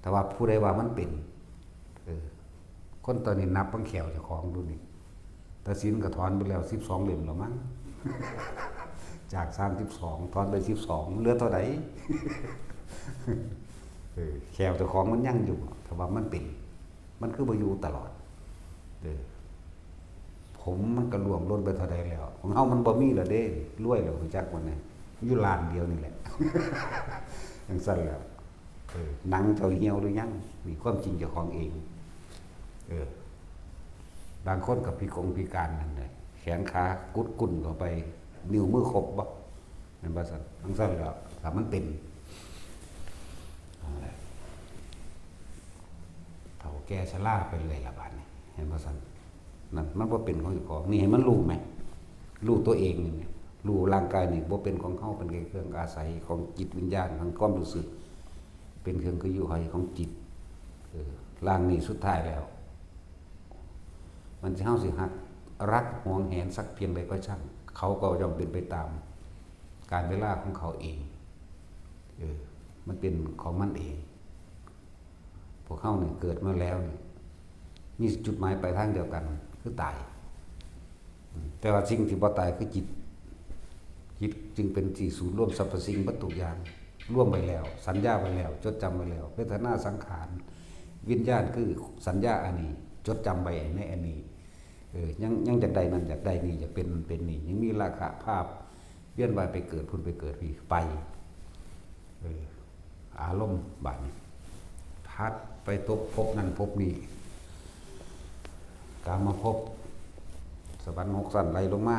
แต่ว่าผู้ใดว่ามันเป็นคนตอนนี้นับบังแขวเจ้าของดูนี่แต่ศีลก็ถอนไปแล้ว12เล่มแล้วมั้ง จาก32ถอนไป12เหลือเท่าใด แขวเจ้าของมันยังอยู่แต่ว่ามันเป็นมันคือบ่อยู่ตลอดผมมันก็รวมล้นไปเท่าใดแล้วของเฮามันบ่มีแล้วเด้รวยแล้วรู้จักบ่เนี่ยอยู่ล้านเดียวนี่แหละ จังซั่นแล้วหนังเจ้าเหี่ยวหรือยังมีความจริงเจ้าของเองบางคนก็พิการนั่นแหละแขนขากุดกุ่นเข้าไปนิ้วมือครบบ่แม่นบ่ซั่นจังซั่นแล้วถ้ามันเป็นเฒ่าแก่ชราไปเลยละบาดนี้เห็นบ่ซั่นนั่นมันบ่เป็นของเจ้าของนี่ให้มันรู้ไหมรู้ตัวเองนี่รู้ร่างกายนี่บ่เป็นของเฮาเป็นแค่เครื่องอาศัยของจิตวิญญาณของความรู้สึกเป็นเครื่องคืออยู่ให้ของจิตร่างนี้สุดท้ายแล้วมันสิเฮาสิฮักรักหวงแหนสักเพียงใดก็ช่างเขาก็ย่อมเป็นไปตามการเวลาของเขาเองมันเป็นของมันเองพวกเขาเนี่ยเกิดมาแล้วเนี่ยมีจุดหมายปลายทางเดียวกันคือตายแต่ว่าสิ่งที่บ่ตายคือจิตจึงเป็นที่ศูนย์รวมสรรพสิ่งวัตถุอย่างร่วมไปแล้วสัญญาไปแล้วจดจำไปแล้วเวทนาสังขารวิญญาณคือสัญญาอันนี้จดจำไปในอันนี้ยังอยากได้นั่นอยากได้นี่อยากเป็นนี่ยังมีราคะภาพเวียนว่ายไปเกิดพุ่นไปเกิดพี่ไปอารมณ์บัดนี้พัดไปตกภพนั้นภพนี้กามาภพสวรรค์6ชั้นไล่ลงมา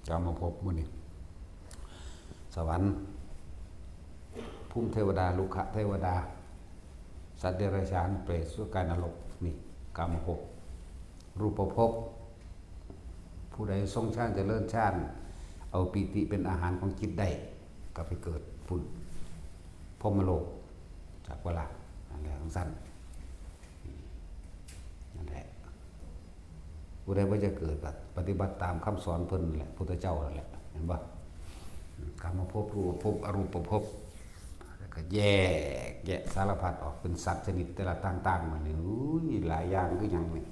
กามาภพมื้อนี้สวรรค์ภูมิเทวดาลุกขเทวดาสัตว์เดรัจฉานเปรตสุกายนรกนี่กามาภพรูปภพผู้ใดทรงชาติเจริญชาติเอาปิติเป็นอาหารของจิตได้ก็ไปเกิดพุ่นพรหมโลกจากเวลาอะไรของสั้นนั่นแหละผู้ใดว่าจะเกิดแบบปฏิบัติตามคำสอนเพิ่นแหละพุทธเจ้านั่นแหละเห็นป่ะกามภพรูปภพอรูปภพแล้วก็แยกสารพัดออกเป็นสัตว์ชนิดแต่ละต่างๆมาเนี่ยหลายอย่างคืออย่างนี้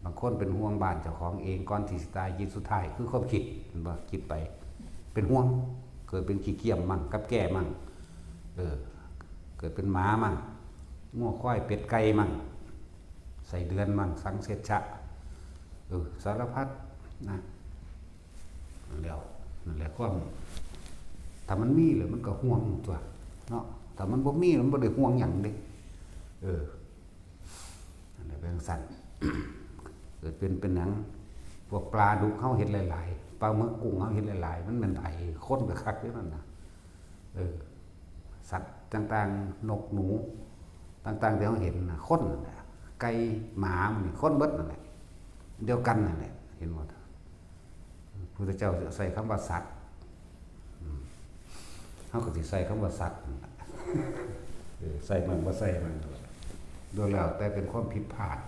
บางคนเป็นห่วงบ้านเจ้าของเองก่อนที่สิตายจิตสุดท้ายคือความคิดเห็นป่ะคิดไปเป็นห่วงเกิดเป็นขี้เกียจมั่งกับแก่มั่งเกิดเป็นหมามั่งงัวควายเป็ดไก่มั่งใส่เดือนมั่งสังเสชะสารพัดนะแล้วนั่นแหละความถ้ามันมีเลยมันก็ห่วงตัวเนาะถ้ามันบ่มีมันบ่ได้ห่วงหยังเด้นั่นแหละเป็นสั่น เกิดเป็นหนังพวกปลาดุกเฮาเห็นหลายๆปลาหมึกกุ้งเฮาเห็นหลายๆมันเป็นไผคนก็คักอยู่นั่นน่ะ เออสัตว์ต่างๆนกหนูต่างๆที่เราเห็นนะคนนั่นแหละไก่หมามันนี่คนเบิดนั่นแหละเดียวกันนั่นแหละเห็นหมดพระพุทธเจ้าใส่คำว่าสัตว์เขาก็สิใส่คำว่าสัตว์ใส่มันว่าใส่มันโดยแล้วแต่เป็นความผิดพลาด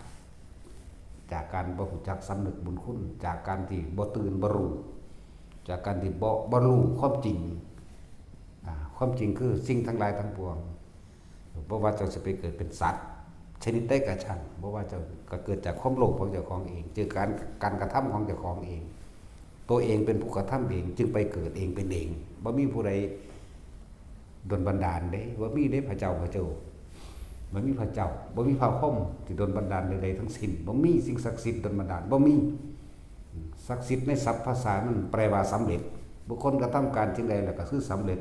จากการบ่รู้จักสำนึกบุญคุณจากการที่บ่ตื่นบ่รู้จากการที่บ่รู้ความจริงความจริงคือสิ่งทั้งหลายทั้งปวงบ่ว่าเจ้าจะไปเกิดเป็นสัตว์ชนิดใดก็ช่างบ่ว่าเจ้าก็เกิดจากความโลภของเจ้าของเองเจอการกระทำของเจ้าของเองตัวเองเป็นผู้กระทำเองจึงไปเกิดเองเป็นเองบ่มีผู้ใดดลบันดาลเด้บ่มีเด้พระเจ้าบ่มีพระเจ้าบ่มีพระคมที่ดลบันดาลใดๆทั้งสิ้นบ่มีสิ่งศักดิ์สิทธิ์ดลบันดาลบ่มีศักดิ์สิทธิ์ในศัพท์ภาษามันแปลว่าสำเร็จบุคคลกระทำการสิ่งใดแล้วก็คือสำเร็จ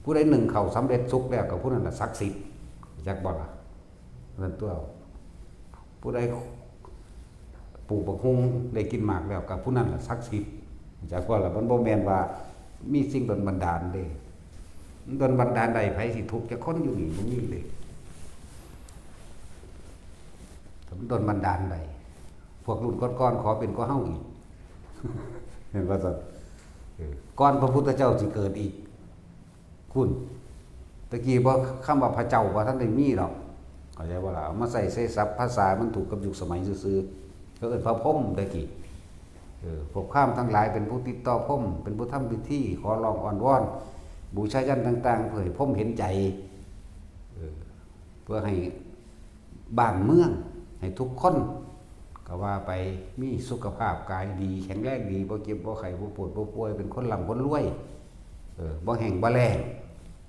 ผู้ใดหนึ่งเข้าสำเร็จสุขแล้วก็ผู้นั้นน่ะศักดิ์สิทธิ์จักบ่ล่ะนั่นตัวผู้ใดปลูกบักฮุงได้กินหมากแล้วก็ผู้นั้นน่ะศักดิ์สิทธิ์จักบ่ล่ะมันบ่แม่นว่ามีสิ่งดลบันดาลเด้ดลบันดาลใดไผสิทุกข์จักคนอยู่นี่บ่มีเลยดลบันดาลใดพวกรุ่นก่อนๆขอเป็นก็เฮาอีกเห็นว่าซั่นก่อนพระพุทธเจ้าสิเกิดอีกคุณตะกี้บ่คำว่าพระเจ้าบ่ทันได้มีหรอกเข้าใจบ่ล่ะเอามาใส่ศัพท์ภาษามันถูกกับยุคสมัยซื่อๆก็เอิ้นพระพรหมตะกี้พวกข้ามทั้งหลายเป็นผู้ติดต่อพรหมเป็นผู้ทำพิธีขอร้องอ้อนวอนบูชายันต่างๆเพื่อให้พรหมเห็นใจเพื่อให้บ้านเมืองให้ทุกคนก็ว่าไปมีสุขภาพกายดีแข็งแรงดีบ่เจ็บบ่ไข้บ่ปวดบ่ป่วยเป็นคนร่ำคนรวยบ่แห้งบ่แล้ง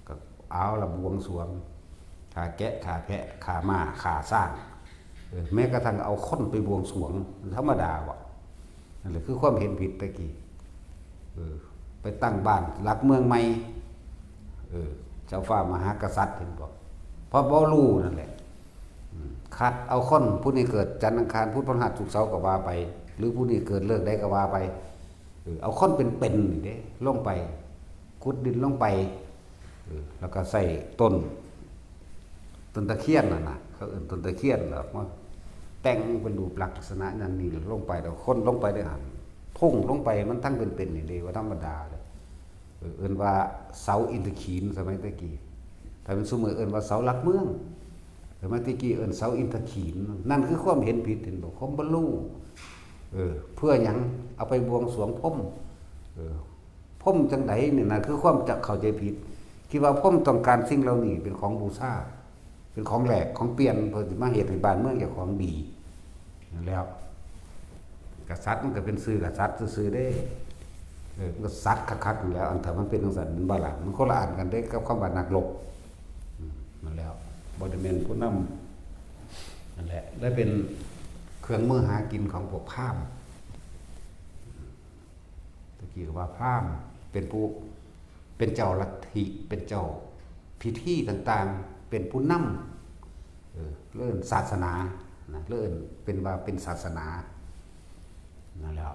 ก็เอาละบวงสรวงขาแกะขาแพะขาม้าขาสร้างแม้กระทั่งเอาคนไปบวงสรวงธรรมดาบ่นั่นแหละคือความเห็นผิดตะกี้ไปตั้งบ้านหลักเมืองใหม่เจ้าฟ้ามหากษัตริย์เห็นบ่เพราะบ่รู้นั่นแหละคัดเอาคนผู้นี้เกิดจันทร์อังคารพุธพฤหัสศุกร์เสาร์ก็ว่าไปหรือผู้นี้เกิดเลิกได้ก็ว่าไปเอาคนเป็นนี่เด้ลงไปขุดดินลงไปแล้วก็ใส่ต้นตะเคียนน่ะเขาเอิ้นต้นตะเคียนแล้วมาแต่งเป็นรูปลักษณะนั้นนี่ลงไปแล้วคนลงไปได้หั่นพุ่งลงไปมันทั้งเป็นนี่เด้ว่าธรรมดาเลยเอิ้นว่าเสาอินทขีนสมัยตะกี้ถ้าเป็นซุมื้อเอิ้นว่าเสาหลักเมืองสมัยตะกี้เอิ้นเสาอินทขีนนั่นคือความเห็นผิดเห็นบ่ความบ่รู้เพื่อหยังเอาไปบวงสรวงพรหมพรหมจังได๋นี่น่ะคือความจะเข้าใจผิดคิดว่าพรหมต้องการสิ่งเหล่านี้เป็นของบูชาเป็นของแหลกของเปลี่ยนเพื่อสิมาเฮ็ดให้บ้านเมืองเจ้าของดีนั่นแล้วกษัตริย์มันก็เป็นชื่อกษัตริย์ซื่อๆเด้มันก็สัตว์คักๆอยู่แล้วอันถ้ามันเป็นจังซั่นมันบ่ล่ะมันคนละอันกันเด้กับคำว่านักรบนั่นแล้วบ่ได้แม่นผู้นำนั่นแหละและเป็นเครื่องมือหากินของพวกพราหมณ์ตะกี้ก็ว่าพราหมณ์เป็นผู้เป็นเจ้าลัทธิเป็นเจ้าพิธีต่างๆเป็นผู้นำเรื่องศาสนานะเรื่องเป็นว่าเป็นศาสนานั่นแล้ว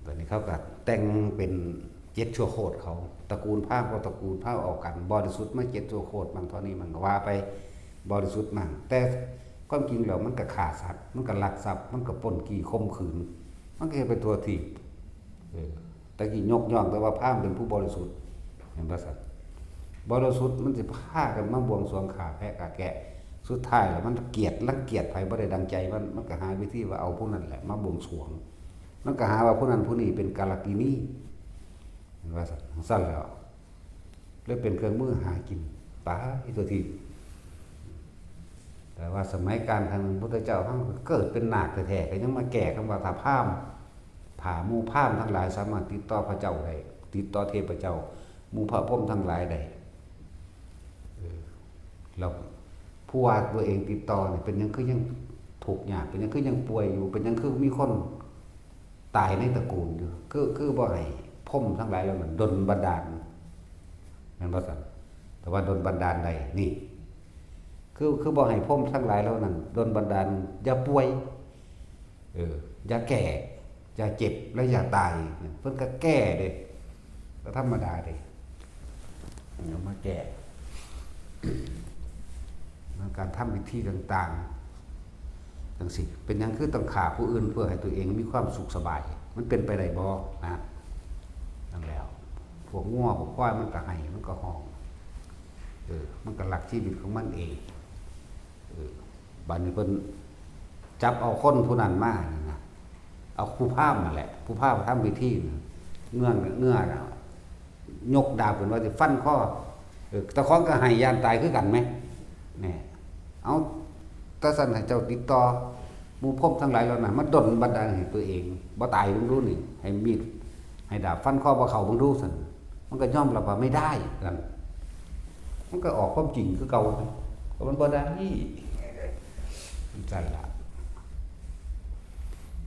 ตอนนี้เขาก็แต่งเป็น7ชั่วโคตรเขาตระกูลพราหมณ์ก็ตระกูลพราหมณ์ออกกันบริสุทธิ์มา7ชั่วโคตรบางเท่านี้มันก็ว่าไปบริสุทธิ์มั่งแต่ความจริงแล้วมันก็ฆ่าสัตว์มันก็ลักทรัพย์มันก็ปล้นขี้ข่มขืนมันก็เป็นตัวที่ตะกี้ยกย่องแต่ว่าพราหมณ์เป็นผู้บริสุทธิ์เห็นบ่ซั่นบริสุทธิ์มันสิพากันมาบวงสรวงฆ่าแพะฆ่าแกะสุดท้ายแล้วมันรังเกียจไผบ่ได้ดังใจมันก็หาวิธีว่าเอาผู้นั้นแหละมาบวงสรวงมันก็หาว่าผู้นั้นผู้นี้เป็นกาลกิณีเห็นว่าซั่นแล้วเลยเป็นเครื่องมือหากินปลาอีตัวที่แต่ว่าสมัยการทางพุทธเจ้าทั้งเกิดเป็นนาคแท้ๆก็ยังมาแก่คำว่าถ้าพราหมณ์ผ่าหมู่พราหมณ์ทั้งหลายสามารถติดต่อพระเจ้าได้ติดต่อเทพเจ้าหมู่พระพรหมทั้งหลายได้เราผู้ว่าตัวเองติดต่อเนี่ยเป็นยังคือยังถูกข์ยากเป็นยังคือยังป่วยอยู่เป็นยังคือมีคนตายในตระกูลอยู่คือบ่ให้พรหมทั้งหลายแล้วมันดลบันดาลนั่นบ่ซั่นแต่ว่าดลบันดาลใดนี่คือบ่ให้พรหมทั้งหลายแล้วนั่นดลบันดาลอย่าป่วยอย่าแก่อย่าเจ็บและอย่าตายเพิ่นก็แก้เด้ก็ธรรมดาเด้ เอามาแก้การทำพิธีต่างๆจังสิเป็นยังคือต้องฆ่าผู้อื่นเพื่อให้ตัวเองมีความสุขสบายมันเป็นไปได้บ่นะนั่นแล้วพวกงัวพวกควายมันก็ให้มันก็ห้องมันก็หลักชีวิตของมันเองบัดนี้เพิ่นจับเอาคนผู้นั้นมานะเอาผู้พามนั่นแหละผู้พามทำพิธีเงื่อนยกดาบขึ้นว่าสิฟันคอตะของก็ให้ยานตายคือกันไหมนี่เอาตะสั่นให้เจ้าติดต่อหมู่พรหมทั้งหลายแล้วน่ะมันดลบันดาลให้ตัวเองบ่ตายมึงรู้นี่ให้มีดให้ดาบฟันคอบ่เข้ามึงรู้ซั่นมันก็ยอมรับว่าไม่ได้กันมันก็ออกความจริงคือเก่าก็มันบ่ได้มันสั่นล่ะ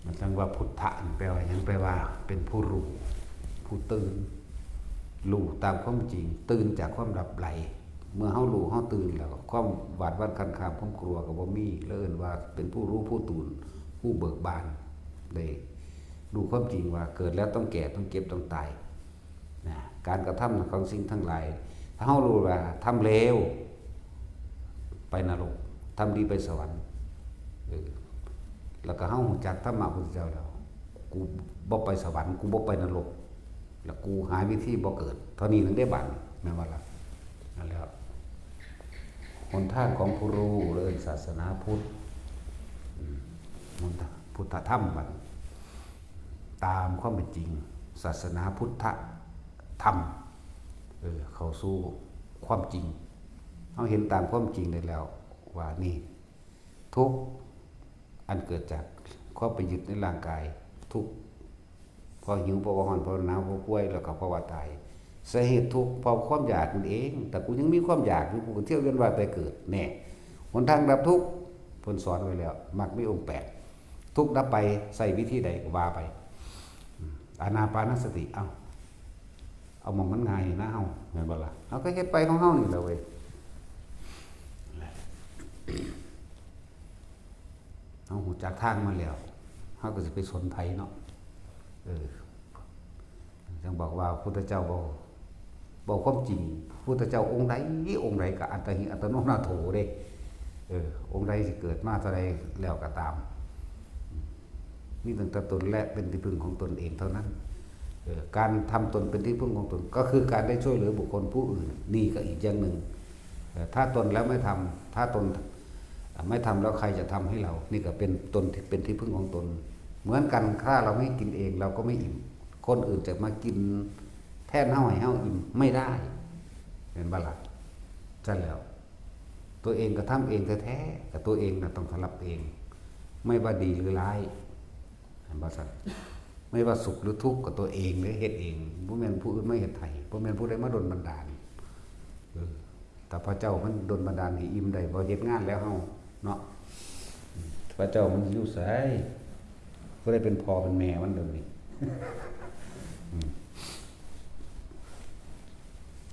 มันจังว่าพุทธะแปลว่าหยังแปลว่าเป็นผู้รู้ผู้ตื่นรู้ตามความจริงตื่นจากความหลับไหลเมื่อเฮารู้เฮาตื่นแล้วความหวาดหวั่นคันคามความกลัวก็บ่มีแล้วเอิ้นว่าเป็นผู้รู้ผู้ตื่นผู้เบิกบานได้รู้ความจริงว่าเกิดแล้วต้องแก่ต้องเก็บต้องตายนะการกระทำของสิ่งทั้งหลายถ้าเฮารู้ว่าทำเลวไปนรกทำดีไปสวรรค์แล้วก็เฮารู้จักธรรมะพุทธเจ้าแล้วกูบ่ไปสวรรค์กูบ่ไปนรกแล้วกูหาวิธีบ่เกิดเท่านี้นึงได้บัดแม่นว่าล่ะนั่นแล้วหนทางของผู้รู้เลยศาสนาพุทธพุทธธรรมบัดตามความเป็นจริงศาสนาพุทธธรรมเข้าสู่ความจริงเฮาเห็นตามความจริงได้แล้วว่านี่ทุกข์อันเกิดจากความไปยึดในร่างกายทุกข์พอหิวพอร้อนพอหนาวพอป่วยแล้วก็เพราะว่าตายสาเหตุทุกข์เพราะความอยากนั่นเองแต่กูยังมีความอยากอยู่กูก็เที่ยวเวียนว่ายตายเกิดแน่หนทางดับทุกข์เพิ่นสอนไว้แล้วมรรคมีองค์8ทุกข์ดับไปใส่วิธีใดก็ว่าไปอานาปานสติเอามองมันง่ายนะเฮาแม่นบ่ล่ะเฮาก็เฮ็ดไปของเฮานี่แหละเว้ยเฮาฮู้จักทางมาแล้วเฮาก็สิไปสนไผเนาะจังบอกว่าพุทธเจ้าบอกความจริงพุทธเจ้าองค์ใดก็อัตติอัตโนนาโถเด้องค์ใดสิเกิดมาเท่าใดแล้วก็ตามมีตั้งแต่ตนและเป็นที่พึ่งของตนเองเท่านั้นการทำตนเป็นที่พึ่งของตนก็คือการได้ช่วยเหลือบุคคลผู้อื่นนี่ก็อีกอย่างหนึ่งถ้าตนแล้วไม่ทำถ้าตนไม่ทำแล้วใครจะทำให้เรานี่ก็เป็นตนเป็นที่พึ่งของตนเหมือนกันถ้าเราไม่กินเองเราก็ไม่อิ่มคนอื่นจะมากินแทนเฮาให้เฮาอิ่มไม่ได้เห็นบ่ล่ะใช่แล้วตัวเองก็ทำเองแท้ๆแต่ตัวเองน่ะต้องรับเองไม่ว่าดีหรือร้ายเห็นบ่ซั่นไม่ว่าสุขหรือทุกข์กับตัวเองเลยเฮ็ดเองบ่แม่นผู้อื่นมาเฮ็ดให้บ่แม่นผู้ใดมาดลบันดาลแต่พระเจ้ามันดลบันดาลให้อิ่มได้บ่เฮ็ดงานแล้วเฮาเนาะพระเจ้ามันอยู่ไสผู้ใดเป็นพ่อเป็นแม่มันเดี๋ยวนี้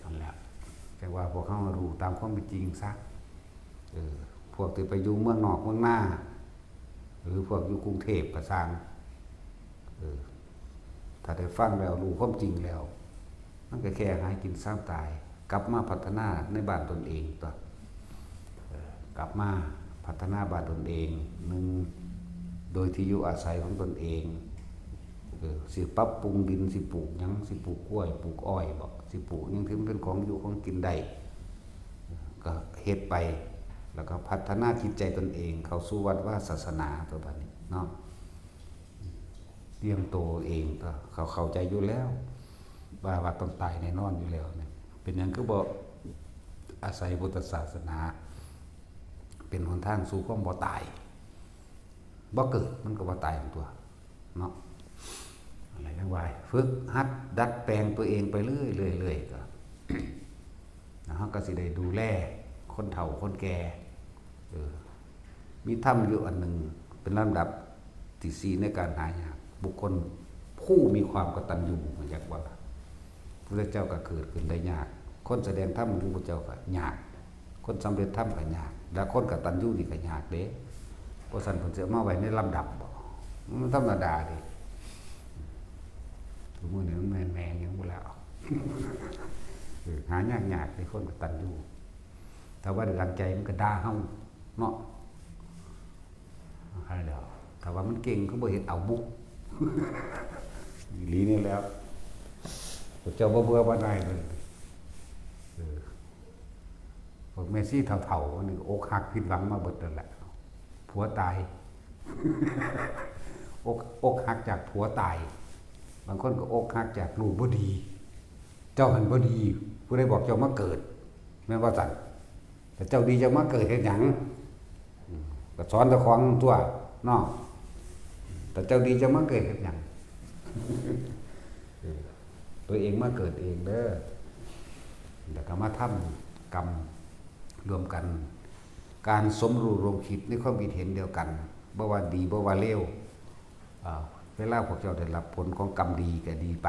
นั่นแหละแต่ว่าพวกเขารู้ตามความเป็นจริงซะพวกที่ไปอยู่เมืองนอกเมืองหน้าหรือพวกอยู่กรุงเทพก็สร้างถ้าได้ฟังแล้วรู้ความจริงแล้วมันก็แค่หากินสร้างตายกลับมาพัฒนาในบ้านตนเองต่อกลับมาพัฒนาบ้านตนเองหนึ่งโดยที่อยู่อาศัยของตนเองสิปรับปรุงดินสิปลูกหยังสิปลูกกล้วยปลูกอ้อยบอกสิปลูกหยังที่มันเป็นของอยู่ของกินได้ก็เฮ็ดไปแล้วก็พัฒนาจิตใจตนเองเข้าสู่วัดว่าศาสนาตัวบัดนี้เนาะเตรียมตัวเองก็เขาเข้าใจอยู่แล้วว่าต้องตายแน่นอนอยู่แล้วเนี่ยเป็นหยังคือบ่อาศัยพุทธศาสนาเป็นหนทางสู่ความบ่ตายบ่เกิดมันก็บ่ตายของตัวเนาะอะไรทั้งวายฝึกหัดดัดแปลงตัวเองไปเรื่อยๆก็นะฮะก็สิได้ดูแลคนเฒ่าคนแก่มีธรรมอยู่อันหนึ่งเป็นลำดับที่4ในการหายากบุคคลผู้มีความกตัญญูอยากว่าพระเจ้าก็เกิดขึ้นได้ยากคนแสดงธรรมถึงพระเจ้าก็ยากคนสำเร็จธรรมก็ยากและคนกตัญญูนี่ก็ยากเด้เพราะสั่นเพิ่นสิมาไว้ในลำดับบ่มันธรรมดาดิทุกมื้อนี้มันแม่งยังบ่แล้วห ายากในคนกตัญญูแต่ว่าดังใจมันก็ด่าเฮาเนาะอะไรแล้วแต่ว่ามันเก่งเขาบ่เห็นเอาบุกอีหลีนี่แล้วเจ้าบ่เบื่อบ่ได้เลยพวกเมสซี่เถ่าๆนึงอกหักผิดหวังมาเบิดนั่นแหละผัวตายอกหักจากผัวตายบางคนก็อกหักจากลูกบ่ดีเจ้าหันบ่ดีผู้ใดบอกเจ้ามาเกิดแม่นว่าซั่นแต่เจ้าดีเจ้ามาเกิดเฮ็ดหยังก็สอนเจ้าของตัวเนาะแต่เจ้าดีเจ้ามาเกิดเฮ็ดหยังตัวเองมาเกิดเองเด้อแล้วก็มาทำกรรมรวมกันการสมรู้ร่วมคิดในความคิดเห็นเดียวกันบ่ว่าดีบ่ว่าเลวเวลาพวกเจ้าได้รับผลของกรรมดีก็ดีไป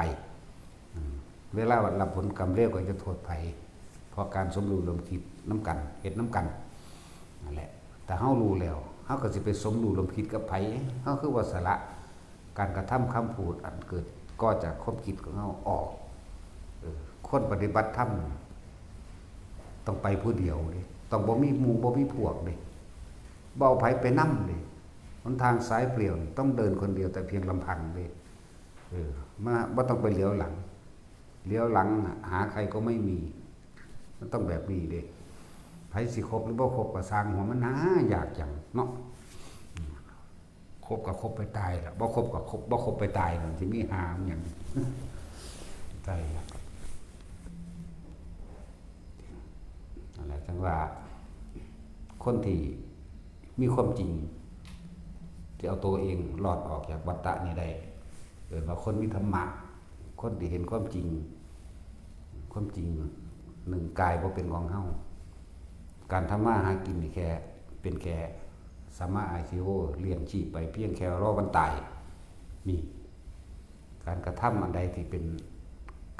เวลารับผลกรรมเลวก็จะโทษไผเพราะการสมรู้ร่วมคิดน้ำกันเฮ็ดน้ำกันนั่นแหละแต่เฮารู้แล้วเฮาก็สิไปสมรู้ร่วมคิดกับไผเฮาคือว่าสละการกระทำคำพูดอันเกิดก็จากความคิดของเฮาออกคนปฏิบัติธรรมต้องไปผู้เดียวเด้ต้องบ่มีหมู่บ่มีพวกเด้บ่เอาไผไปนำเด้หนทางสายเปลี่ยวต้องเดินคนเดียวแต่เพียงลำพังเด้มาบ่ต้องไปเลี้ยวหลังหาใครก็ไม่มีมันต้องแบบนี้เด้ไผสิคบหรือบ่คบก็สร้างหัวมันยากจังเนาะคบก็คบไปตายล่ะบ่คบก็คบบ่คบไปตายมันสิมีหามหยังใช่นั่นแหละจังว่าคนที่มีความจริงที่เอาตัวเองรอดออกจากวัฏฏะนี้ได้เกิดว่าคนมีธรรมะคนที่เห็นความจริงหนึ่งกายบ่เป็นของเฮาการทำมาหากินนี่แค่เป็นแค่สามารถอาชีวเลี้ยงชีพไปเพียงแค่รอวันตายมีการกระทำอันใดที่เป็น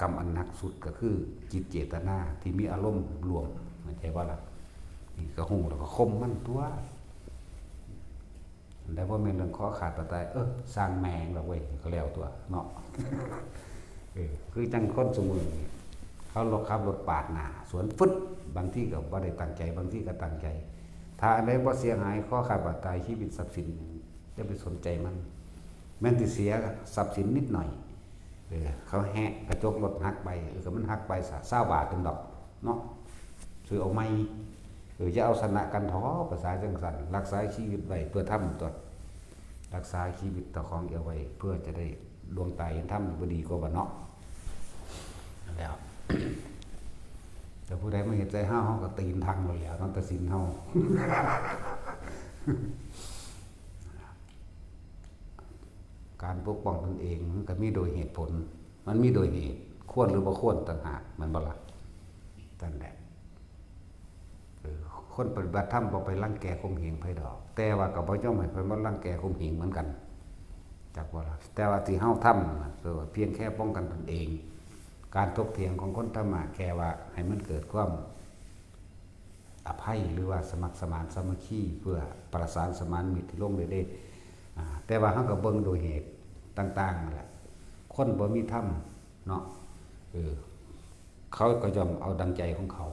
กรรมอันหนักสุดก็คือจิตเจตนาที่มีอารมณ์รวมเข้าใจว่าล่ะนี่ก็ฮู้แล้วก็คมมันตัวแต่ว่าแม่นเรื่องขอขาดตายสร้างแมงแล้วเว้ยก็แล้วตัวเนาะคือจังคนสมุนเขาขับรถปาดหน้าสวนฟึดบางที่ก็บ่ได้ตั้งใจบางที่ก็ตั้งใจถ้าอันใดบ่เสียหายขอขาดบาดตายชีวิตทรัพย์สินอย่าไปสนใจมันแม้นสิเสียทรัพย์สินนิดหน่อยเขาแหะกระจกรถหักไปก็มันหักไป20บาทถึงดอกเนาะซื้อเอาใหม่จะเอาชนะกันท้อภาษาจังซั่นรักษาชีวิตไว้เพื่อทำตัวรักษาชีวิตตะของเอาไว้เพื่อจะได้ดวงตาเห็นธรรมบ่ดีกว่าบ่เนาะแล้ว แต่ผู้ใดไม่เห็นใจเฮาก็ตีนทางหมดแล้วต้องตัดสินเฮา การปกป้องตนเองมันก็มีโดยเหตุผลมันมีโดยเหตุควรหรือบ่ควรต่างหากมันบ่ล่ะนั่นแหละคนปฏิบัติธรรมบ่ไปรังแกข่มเหงไผดอกแต่ว่าก็บ่ยอมให้เพิ่นมารังแกข่มเหงเหมือนกันจักบ่ล่ะแต่ว่าที่เฮาทำคือเพียงแค่ป้องกันตนเองการถกเถียงของคนธรรมะแค่ว่าให้มันเกิดความอภัยหรือว่าสมัครสมานสามัคคีเพื่อประสานสมานมิตรที่ลงได้แต่ว่าเฮาก็เบิ่งโดยเหตุต่างๆนั่นแหละคนบ่มีธรรมเนาะเขาก็ย่อมเอาดังใจของเขา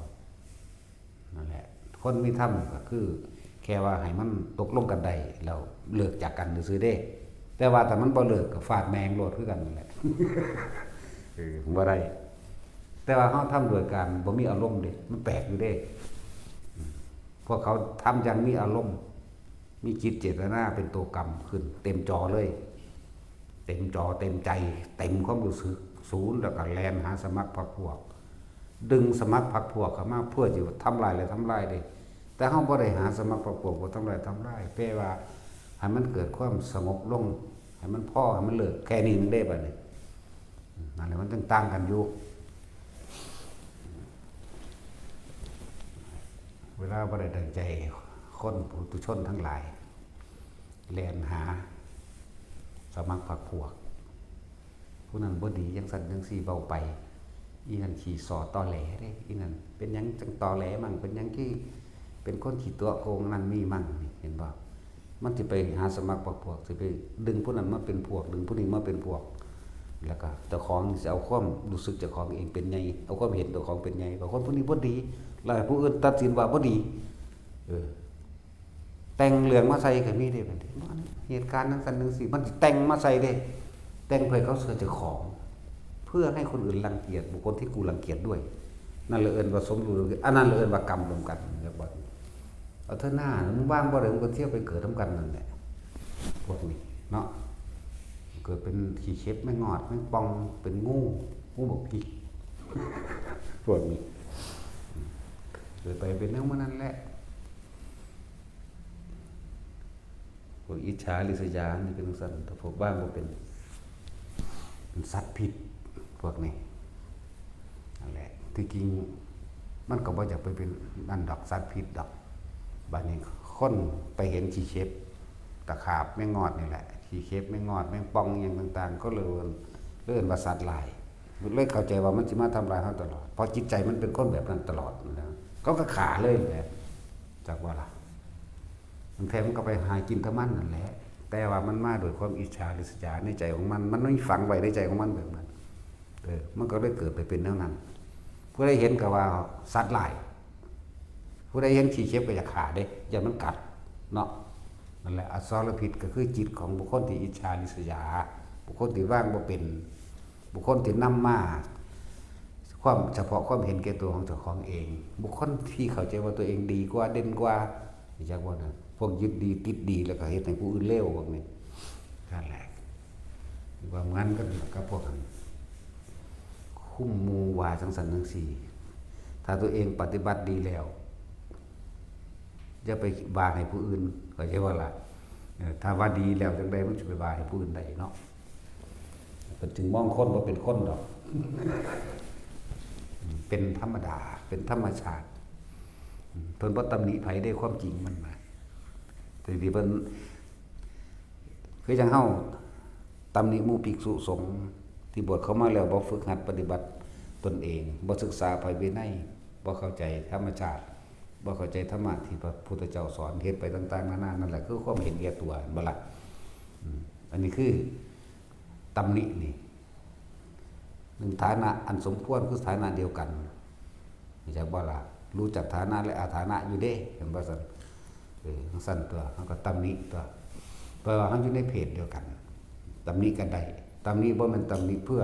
นั่นแหละคนมีธรรมก็คือแค่ว่าให้มันตกลงกันได้แล้วเลิกจากกันซื่อๆเด้แต่ว่าถ้ามันบ่เลิกก็ฟาดแมงโลดคือกันนั่นแหละบ่ได้แต่ว่าเฮาทำโดยการบ่มีอารมณ์เด้มันแปลกอยู่เด้พวกเขาทำอย่างมีอารมณ์มีจิตเจตนาเป็นตัวกรรมขึ้นเต็มจอเลยเต็มจอเต็มใจเต็มความรู้สึกศูนย์แล้วก็แล่นหาสมัครพรรคพวกดึงสมัครพรรคพวกเข้ามาเพื่อจะทำลายและทำลายเด้แต่เฮาบ่ได้หาสมัครพรรคพวกบ่ทำลายแปลว่าให้มันเกิดความสงบลงให้มันพอให้มันเลิกแค่นี้นึงได้บัดนี้นั่นแหละมันต่างกันอยู่เวลาบ่ได้ดังใจคนปุถุชนทั้งหลายแล่นหาสมัครพรรคพวกผู้นั้นบ่ดีจังซั่นจังซี่เว้าไปอีนั่นขี้สอตอแหลเด้อีนั่นเป็นหยังจังตอแหลมั่งเป็นหยังที่เป็นคนขี้ตัวโกงนั่นมีมั่งเห็นบ่มันสิไปหาสมัครพรรคพวกสิไปดึงผู้นั้นมาเป็นพวกดึงผู้นี้มาเป็นพวก แล้วก็เจ้าของสิเอาความรู้สึกเจ้าของเองเป็นไงเอาความเห็นเจ้าของเป็นไงบางคนผู้นี้บ่ดีแล้วให้ผู้อื่นตัดสินว่าบ่ดีแต่งเรื่องมาใส่ก็มีเด้บัดนี้เหตุการณ์นั้นจังซี่มันสิแต่งมาใส่เด้แต่งเพื่อเขาเสือเจ้าของเพื่อให้คนอื่นรังเกียจบุคคลที่กูรังเกียจด้วยนั่นเลยเอิ้นว่าสมรู้อันนั้นเลยเอิ้นว่ากรรมรวมกันครับบ่เอาเถอะหน้ามึงว่างบ่ได้มึงก็เที่ยวไปเกิดนํกันนั่นแหละพวกนี้เนาะเกิดเป็นขี้เข็บไม่งอดไม่ปองเป็นงูบกพริกพวกนี้เกิดไปเป็นแนวมันนั่นแหละพวกอิจฉาริษยานี่เป็นสัตว์แต่พวกบ้างก็เป็นสัตว์ผิดพวกนี้นั่นแหละที่จริงมันก็บ่อยากไปเป็นนั่นดอกสัตว์ผิดดอกบัดนี้คนไปเห็นขี้เข็บตะขาบไม่งอดนี่แหละขี้เข็บไม่งอดแมงป่องอย่างต่างๆก็เลยเลื่อนว่าสัตว์ลายเลยเข้าใจว่ามันสิมาทำลายเขาตลอดเพราะจิตใจมันเป็นคนแบบนั้นตลอดนะก็ขาเลยแหละจากว่าล่ะมันแท้มันก็ไปหากินทมันนั่นแหละแต่ว่ามันมาโดยความอิจฉาริษยาในใจของมันไม่ฝังไว้ในใจของมันแบบนั้นมันก็เลยเกิดไปเป็นแนวนั้นผู้ใดเห็นก็ว่าสัตว์ลายผู้ใดเห็นขี้เข็บก็อยากขาได้อย่ามันกัดเนาะนั่นแหละอสรพิษก็คือจิตของบุคคลที่อิจฉาริษยาบุคคลที่ว่างบ่เป็นบุคคลที่นำมาความเฉพาะความเห็นแก่ตัวของเจ้าของเองบุคคลที่เข้าใจว่าตัวเองดีกว่าเด่นกว่าอย่างว่านั้นพวกยึดดีติดดีแล้วก็เฮ็ดให้ผู้อื่นเลวพวกนี้นั่นแหละว่างั้นก็กับพวกนั้นคุ้มมูว่าจังสันจังซี่ถ้าตัวเองปฏิบัติดีแล้วอย่าไปว่าให้ผู้อื่นเข้าใจว่าล่ะถ้าว่าดีแล้วจังได๋มันสิไปว่าให้ผู้อื่นได้เนาะเพิ่นจึงมองคนว่าเป็นคนดอกเป็นธรรมดาเป็นธรรมชาติเพิ่นบ่ตำหนิไผได้ความจริงมันมาแต่ที่เพิ่นคือจังเฮาตำหนิหมู่ภิกษุสงฆ์ที่บวชเข้ามาแล้วบ่ฝึกหัดปฏิบัติตนเองบ่ศึกษาไผวินัยบ่เข้าใจธรรมชาติบ่เข้าใจธรรมะที่พระพุทธเจ้าสอนเฮ็ดไปต่างๆนานานั่นแหละคือความเห็นแก่ตัวบ่ล่ะอันนี้คือตำหนินี่หนึ่งฐานะอันสมควรคือฐานะเดียวกันรู้จักบ่ล่ะรู้จักฐานะและอาฐานะอยู่เด้เห็นบ่ซั่นสั่นตัวเฮาก็ตำหนิตัวเพราะว่าเฮาอยู่ในเพศเดียวกันตำหนิกันได้ตำหนิบ่แม่นตำหนิเพื่อ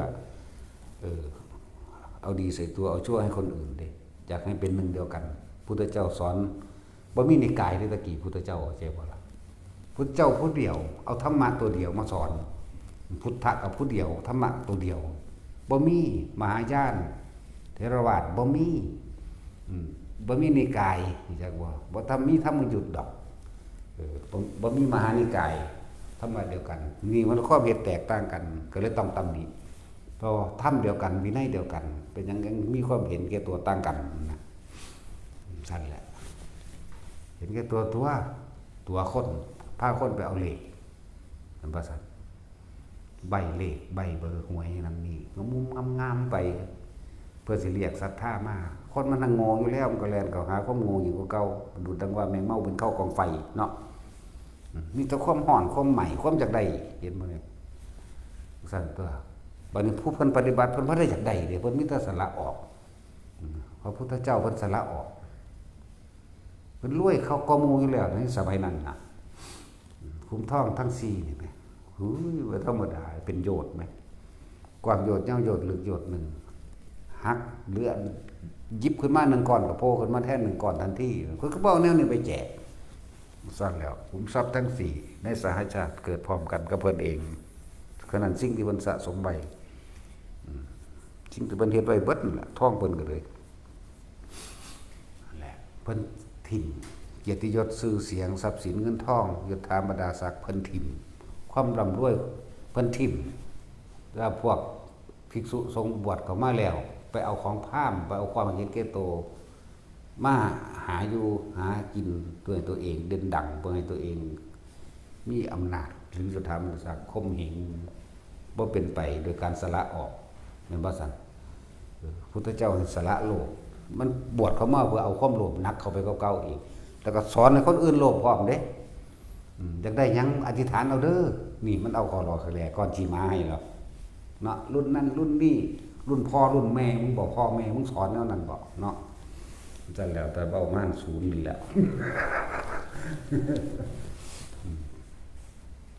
เอาดีใส่ตัวเอาชั่วให้คนอื่นเด้อยากให้เป็นหนึ่งเดียวกันพุทธเจ้าสอนบ่มีนิกายเลยตะกี้พุทธเจ้าเข้าใจบ่ล่ะพุทธเจ้าผู้เดียวเอาธรรมะตัวเดียวมาสอนพุทธะกับผู้เดียวธรรมะตัวเดียวบ่มีมหายานเถรวาทบ่มีบ่มีนิกายจักบ่ทำมีธรรมยุทธ์ดอกบ่มีมหานิกายธรรมะเดียวกันนี่มันข้อเหตุแตกต่างกันก็เลยต้องตำหนิเพราะธรรมเดียวกันวินัยเดียวกันเป็นยังมีความเห็นแก่ตัวต่างกันนะนั่นแหละเห็นแก่ตัวคนพาคนไปเอาเลขนั่นว่าซั่นใบเลขใบเบอร์หวยนำนี่งามๆไปเพื่อสิเรียกศรัทธามาคนมันนั่งงงอยู่แล้วมันก็แล่นเข้าหาความงงอยู่กว่าเก่าดูดังว่าแมงเม่าเป็นเข้ากองไฟเนาะมีแต่ความร้อนความใหม่ความอยากได้เห็นบ่เนี่ยสั่นตัวบัดนี้ผู้เพิ่นปฏิบัติเพิ่นบ่ได้อยากได้เด้เพิ่นมีแต่สละออกพระพุทธเจ้าเพิ่นสละออกเพิ่นรวยเข้ากอมูอยู่แล้วในสมัยนั้นน่ะคุ้มทองทั้ง4นี่แหมหูยบ่ธรรมดาเป็นโยชน์แหมกว้างโยชน์ยาวโยชน์ลึกโยชน์นึงหักเลือดหยิบขึ้นมา1ก้อนก็โผล่ขึ้นมาแทน1ก้อนทันทีเพิ่นก็บ่เอาแนวนี้ไปแจกสั่นแล้วขุมทรัพย์ทั้ง4ในสหชาติเกิดพร้อมกันกับเพิ่นเองขนาดสิ่งที่เพิ่นสะสมไว้สิ่งที่เพิ่นเฮ็ดไว้เบิดนั่นแหละทองเพิ่นก็เลยนั่นแหละเพิ่นถิ่มเกียรติยศชื่อเสียงทรัพย์สินเงินทองยศถาบรรดาศักดิ์เพิ่นถิ่มความร่ำรวยเพิ่นถิ่มแล้วพวกภิกษุสงฆ์บวชเข้ามาแล้วไปเอาของพราหมณ์ไปเอาความเห็นแก่ตัวมาหาอยู่หากินตัวเองเด่นดังเพื่อให้ตัวเองมีอำนาจหรือจะทำสังคมเหงบ่เป็นไปโดยการสละออกแม่นบ่ซั่นพุทธเจ้าสละโลภมันบวชเข้ามาเพื่อเอาความโลภนักเข้าไปเก่าๆอีกแล้วก็สอนให้คนอื่นโลภพร้อมเด้อยากได้หยังอธิษฐานเอาเด้อนี่มันเอาคอรอแคลก่อนสิมาให้หรอก เนาะรุ่นนั้นรุ่นนี้รุ่นพ่อรุ่นแม่มึงบอกพ่อแม่มึงสอนแนวนั้นบอกเนาะจะแล้วแต่เบ้าม่านศูนย์นี่แหละ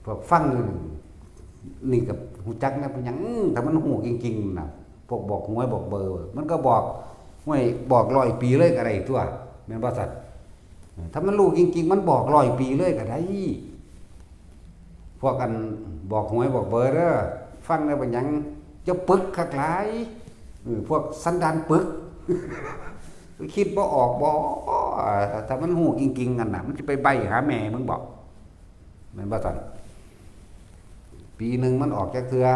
พวกฟังนี่กับหูจักนะเป็นยังแต่มันหูจริงๆนะพวกบอกหวยบอกเบอร์มันก็บอกหวยบอก100 ปีเลยก็ได้ทั่วแม่นบ่สัตว์ถ้ามันรู้จริงๆมันบอก100 ปีเลยก็ได้พวกกันบอกหวยบอกเบอร์เด้อฟังแล้วเป็นยังจะปึกคักหลายพวกสันดานปึกคิดบ่ออกบ่ถ้ามันหูจริงๆกันน่ะมันจะไปใบหาแม่มึงบอกแม่นบ่สัตว์ปีหนึ่งมันออกจากเทือ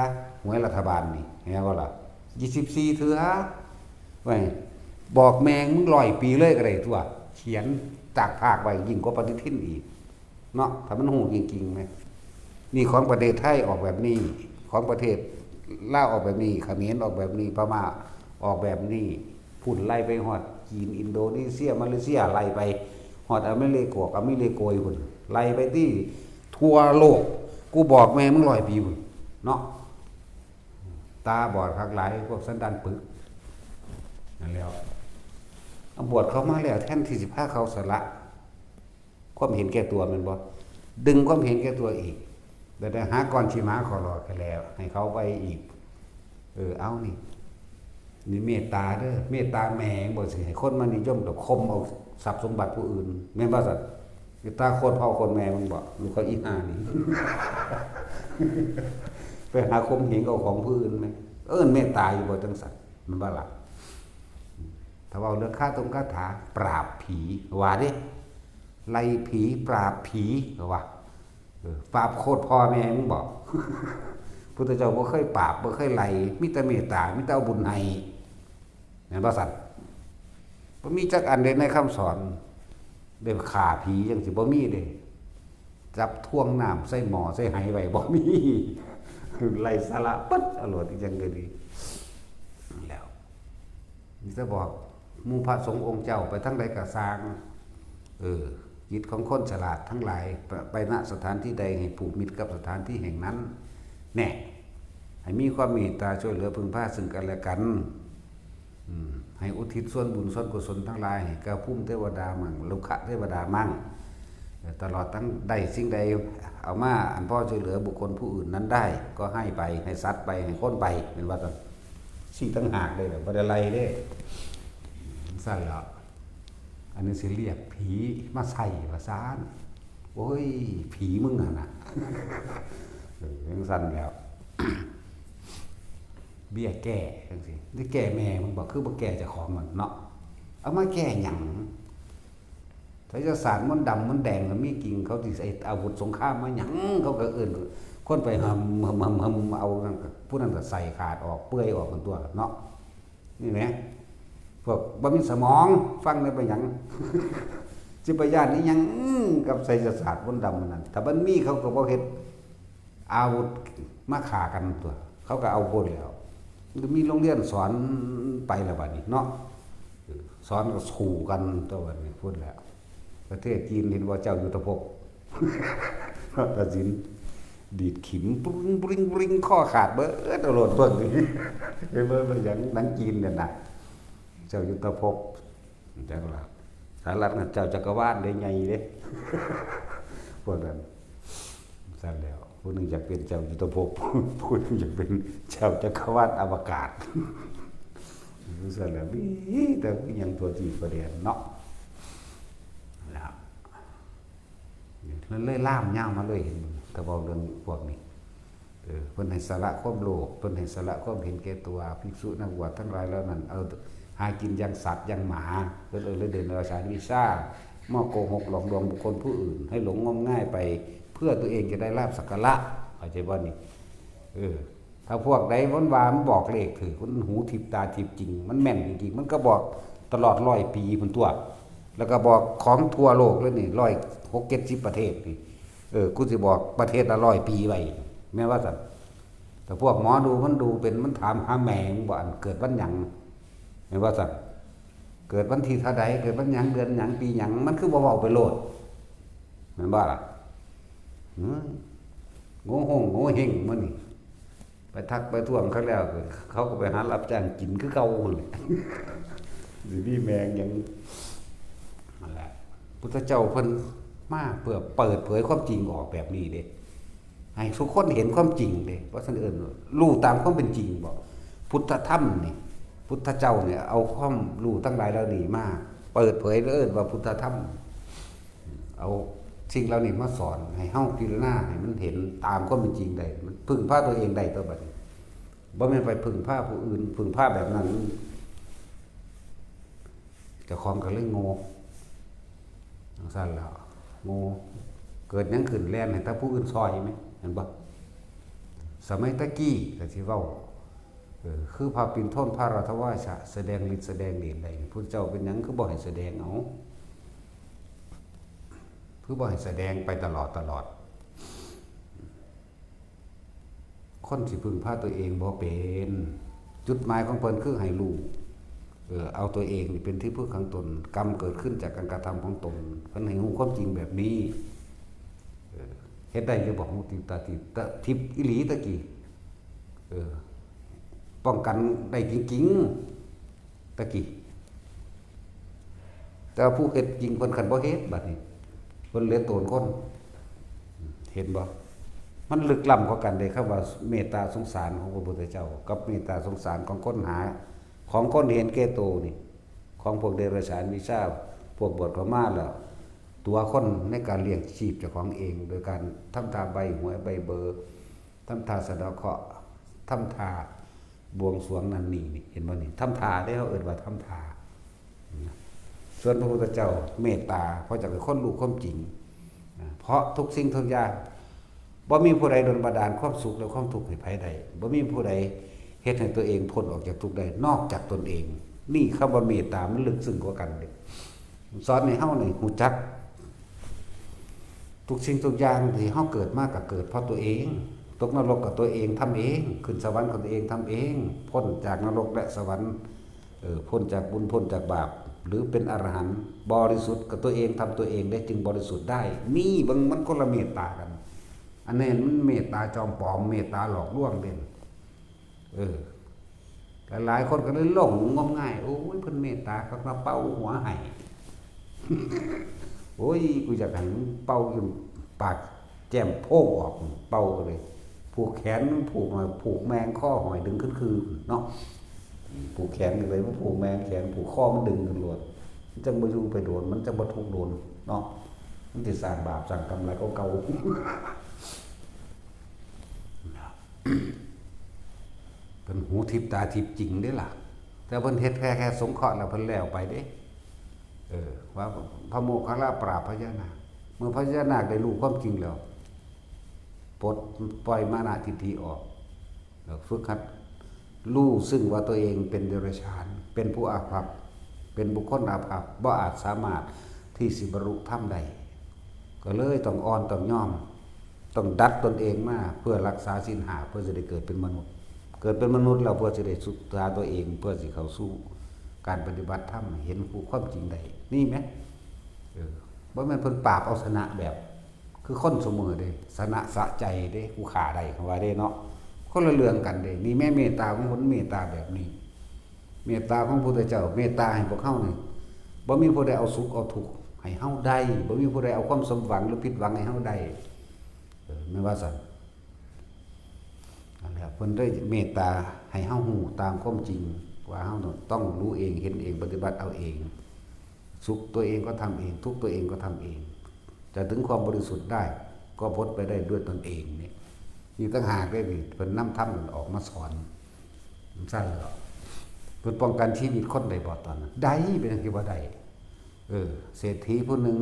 หวยรัฐบาลนี่เห็นบ่ล่ะ24 เทือไว้บอกแมงมึง100 ปีเลยก็ได้ทั่วเขียนจากภาคไว้ยิ่งกว่าปฏิทินอีกเนาะถ้ามันหูจริงๆไหมนี่ของประเทศไทยออกแบบนี้ของประเทศลาวออกแบบนี้เขมรออกแบบนี้พม่าออกแบบนี้พุ่นไล่ไปฮอดจีนอินโดนีเซียมาเลเซียไล่ไปฮอดอเมริกาพุ่นไล่ไปที่ทั่วโลกกูบอกแม่มึง100 ปีพุ่นเนาะตาบอดคักหลายพวกสันดานปึกนั่นแล้วบวชเขามาแล้วแทนที่สิพาเขาสละความเห็นแก่ตัวมันบ่ดึงความเห็นแก่ตัวอีกแต่หาก่อนชีม้าขอรอกันแล้วให้เขาไปอีกเอานี่เมตตาเด้อเมตตาแม่บ่สิให้คนมานิยมกับคมเอาทรัพย์สมบัติผู้อื่นแม่นบ่สัตว์เมตตาโคตรพ่อคนแม่มึงบ่มึงเขาอีห่านี่ ไปหาคมเหงเอาของผู้อื่นมั้ยเมตตาอยู่บ่จังซั่นมันบ่ล่ะถ้าเว้าเรื่องคาถาปราบผีว่าเด้ไล่ผีปราบผีว่าปราบโคตรพ่อแม่มึงบอกพุทธเจ้าบ่เคยปราบบ่เคยไล่มีแต่เมตตามีแต่เอาบุญให้แม่นบ่สัตว์บ่มีจักอันใดในคำสอนได้ฆ่าผีจังสิบ่มีเด้จับท่วงน้ำใส่หม้อใส่ไหไว้บ่มีไล่สาระปึ๊ดอรวดอีจังก็ดีแล้วนี่จะบอกหมู่พระสงฆ์องค์เจ้าไปทั้งใดก็สร้างจิตของคนฉลาดทั้งหลายไปณสถานที่ใดให้ผูกมิตรกับสถานที่แห่งนั้นแน่ให้มีความเมตตาช่วยเหลือพึ่งพาซึ่งกันและกันให้อุทิศส่วนบุญส่วนกุศลทั้งหลายให้กับภูมิเทวดามั่งลุกขะเทวดามั่งตลอดทั้งใดสิ่งใดเอามาอันพ่อช่วยเหลือบุคคลผู้อื่นนั้นได้ก็ให้ไปให้สัตว์ไปให้คนไปเป็นว่าสิ่งต่างหากได้แบบบ่ได้ไล่เด้สั่นแล้วอันนี้สิเรียกผีมาใส่ว่าซ่านโอ้ยผีมึงนะยังสั่นแล้ว เบี้ยแก้จังซี่นี่แก้แม่มึงบอกคือบ่แก้เจ้าของมันเนาะเอามาแก้หยังไสยศาสตร์มนต์ดำมนต์แดงก็มีกิ่งเขาสิใส่อาวุธสงครามมาหยังเขาก็เอิ้นคนไปหำเอาผู้นั้นก็ใส่ขาดออกเปื่อยออกกันตัวเนาะนี่แหละพวกบ่มีสมองฟังได้ไปหยังสิไปญาตินี่หยังกับไสยศาสตร์มนต์ดำนั่นถ้ามันมีเขาก็บ่เฮ็ดอาวุธมาฆ่ากันตัวเขาก็เอาโพดแล้วมันมีโรงเรียนสอนไปแล้วบัดนี้เนาะสอนก็สู้กันตัวบัดนี้พูดแล้วประเทศจีนเห็นว่าเจ้ายุทธภพตัดสินดีดขิมปริงข้อขาดเบิดเอาโลดเบิ่งนี่เบิ่งอย่างหนังจีนเนี่ยน่ะเจ้ายุทธภพจังล่ะสารัตน์เจ้าจักรวาลได้ใหญ่เด้พวกนั้นซั่นแล้วผู้นึงอยากเป็นเจ้ายุทธภพผู้นึงอยากเป็นเจ้าจักรวาลอวกาศซั่นแล้วมีแต่ยังตัวจีประเด็นเนาะแล้วเลยล่ามยาวมาเลยเห็นแต่บอกเรื่องพวกนี้เพิ่นให้สละความโลภเพิ่นให้สละความเห็นแก่ตัวภิกษุนักบวชทั้งหลายแล้วนั่นเอาหากินอย่างสัตว์อย่างหมาเพิ่นเลยเดินอาศัยวิชามอโกหกหลอกลวงบุคคลผู้อื่นให้หลงงมง่ายไปเพื่อตัวเองจะได้ลาภสักการะเข้าใจบ่นี่ถ้าพวกใดวันวามันบอกเลขถือคนหูทิพตาทิพจริงมันแม่นจริงๆมันก็บอกตลอด100 ปีพุ่นตัวแล้วก็บอกของทั่วโลกเลยนี่160-70ประเทศนี่กูสิบอกประเทศละ100 ปีไว้แม้ว่าซั่นแต่พวกหมอดูมันดูเป็นมันถามหาแม่งบ่อันเกิดวันหยังแม่นว่าซั่นเกิดวันที่เท่าใดเกิดวันหยังเดือนหยังปีหยังมันคือบ่เว้าไปโลดแม่นบ่ล่ะโง่เฮงมื้อนี่ ไปทักไปท่วงเขาแล้วเขาก็ไปหารับจ้างกินคือเก่าเลยหรือพี่แมงยังนั่นแหละพุทธเจ้าเพิ่นมาเพื่อเปิดเผยความจริงออกแบบนี้เด้ให้ทุกคนเห็นความจริงเด้ว่าท่านเอิ้นรู้ตามความเป็นจริงบ่พุทธธรรมนี่พุทธเจ้าเนี่ยเอาความรู้ทั้งหลายแล้วนี่มาเปิดเผยเอิ้นว่าพุทธธรรมเอาสิ่งเหล่านี้มาสอนให้เฮาพิจารณาให้มันเห็นตามความเป็นจริงได้มันพึ่งพาตัวเองได้ตัวบัดนี้บ่แม่นไปพึ่งพาผู้อื่นพึ่งพาแบบนั้นเจ้าของก็เลยโง่จังซั่นแล้วโง่เกิดหยังขึ้นแล่นให้แต่ผู้อื่นซอยมั้ยเห็นบ่สมัยตะกี้ก็สิเว้าคือพระปิ่นโทนพระราชวาชะแสดงฤทธิ์แสดงเดชได้พุทธเจ้าเป็นหยังคือบ่ให้แสดงเอาคือบ่ให้แสดงไปตลอดคนสิพึ่งพาตัวเองบ่เป็นจุดหมายของเพิ่นคือให้รู้เอาตัวเองนี่เป็นที่พึ่งของตนกรรมเกิดขึ้นจากการกระทำของตนเพิ่นให้รู้ความจริงแบบนี้เฮ็ดได้อยู่บ่มุติตาทิพย์อีหลีตะกี้ป้องกันได้จริงๆตะกี้แต่ผู้เฮ็ดจริงเพิ่นคันบ่เฮ็ดบัดนี้เพิ่นเหลือโตนคนเห็นบ่มันลึกล้ำกว่ากันเด้คำว่าเมตตาสงสารของพระพุทธเจ้ากับเมตตาสงสารของคนหาของคนเห็นแก่โตนี่ของพวกเดรัจฉานวิชาพวกบวชเข้ามาแล้วตัวคนในการเลี้ยงชีพเจ้าของเองโดยการทำทาใบหวยใบเบอร์ทำทาสะเดาะเคราะห์ทำทาบวงสรวงนั่นนี่เห็นบ่นี่ทำทาได้เขาเอิ้นว่าทำทาส่วนพระพุทธเจ้าเมตตาเพราะจะเป็นคนรู้ความจริงเพราะทุกสิ่งทุกอย่างบ่มีผู้ใดดลบันดาลความสุขและความทุกข์ให้ไผใดบ่มีผู้ใดเฮ็ดให้ตัวเองพ้นออกจากทุกข์ได้นอกจากตนเองนี่คำว่าเมตตามันลึกซึ้งกว่ากันเด้สอนให้เฮานี่รู้จักทุกสิ่งทุกอย่างที่เฮาเกิดมาก็เกิดเพราะตัวเองตกนรกก็ตัวเองทำเองขึ้นสวรรค์ก็ตัวเองทำเองพ้นจากนรกและสวรรค์พ้นจากบุญพ้นจากบาปหรือเป็นอรหันต์บริสุทธิ์กับตัวเองทำตัวเองได้จึงบริสุทธิ์ได้นี่มันคนละเมตตากันอันนี้มันเมตตาจอมปลอมเมตตาหลอกลวงเด่นหลายคนก็เลยหลงงมง่ายโอ้ยเพิ่นเมตตาเขามาเป่าหัวให้โอ้ยกูอยากให้มึงเป่าอยู่ปากแจ่มโพกออกเป่าเลยผูกแขนผูกมาผูกแมงข้อหอยดึงขึ้นคือเนาะผูกแขนเลยว่าผูกแมงแขนผูกข้อมันดึงกันหลวดมันจะมาอยู่ไปโดนมันจะมาทุกโดนเนาะมันจะสร้างบาปสร้างกรรมอะไรก็เก่าเป็นหูทิพตาทิพจริงได้ล่ะแต่เพิ่นเฮ็ดแค่สงเคราะห์แล้วเพิ่นแล้วไปเด้ว่าพระโมคคัลลาปราบพญานาคเมื่อพญานาคได้รู้ความจริงแล้วปลดปล่อยมานะทิฏฐิออกแล้วฝึกหัดรู้ซึ่งว่าตัวเองเป็นเดรัจฉานเป็นผู้อาภัพเป็นบุคคลอาภัพบ่อาจสามารถที่สิบรรลุธรรมได้ก็เลยต้องอ่อนต้องยอมต้องดัดตนเองมาเพื่อรักษาศีล5เพื่อจะได้เกิดเป็นมนุษย์เกิดเป็นมนุษย์แล้วเพื่อจะได้ศึกษาตัวเองเพื่อสิเข้าสู่การปฏิบัติธรรมเห็นความจริงได้นี่มั้ยบ่แม่นเพิ่นปราบเอาชนะแบบคือคนเสมอเด้ชนะสะใจเด้กูฆ่าได้ว่าเด้เนาะคนละเรื่องกันเด้นี่แม่เมตตาของคนเมตตาแบบนี้เมตตาของพระพุทธเจ้าเมตตาให้พวกเฮานี่บ่มีผู้ใดเอาสุขเอาทุกข์ให้เฮาได้บ่มีผู้ใดเอาความสมหวังหรือผิดหวังให้เฮาได้ไม่ว่าซั่นนั่นแหละเพิ่นได้เมตตาให้เฮาฮู้ตามความจริงว่าเฮาต้องรู้เองเห็นเองปฏิบัติเอาเองสุขตัวเองก็ทำเองทุกข์ตัวเองก็ทำเองจะถึงความบริสุทธิ์ได้ก็พ้นไปได้ด้วยตนเองนี่ต่างหากได้นี่เพิ่นนำธรรมออกมาสอนซั่นเหรอเพิ่นป้องกันชีวิตคนได้บ่ตอนนั้นได้เป็นจังซี่บ่ได้เศรษฐีผู้หนึ่ง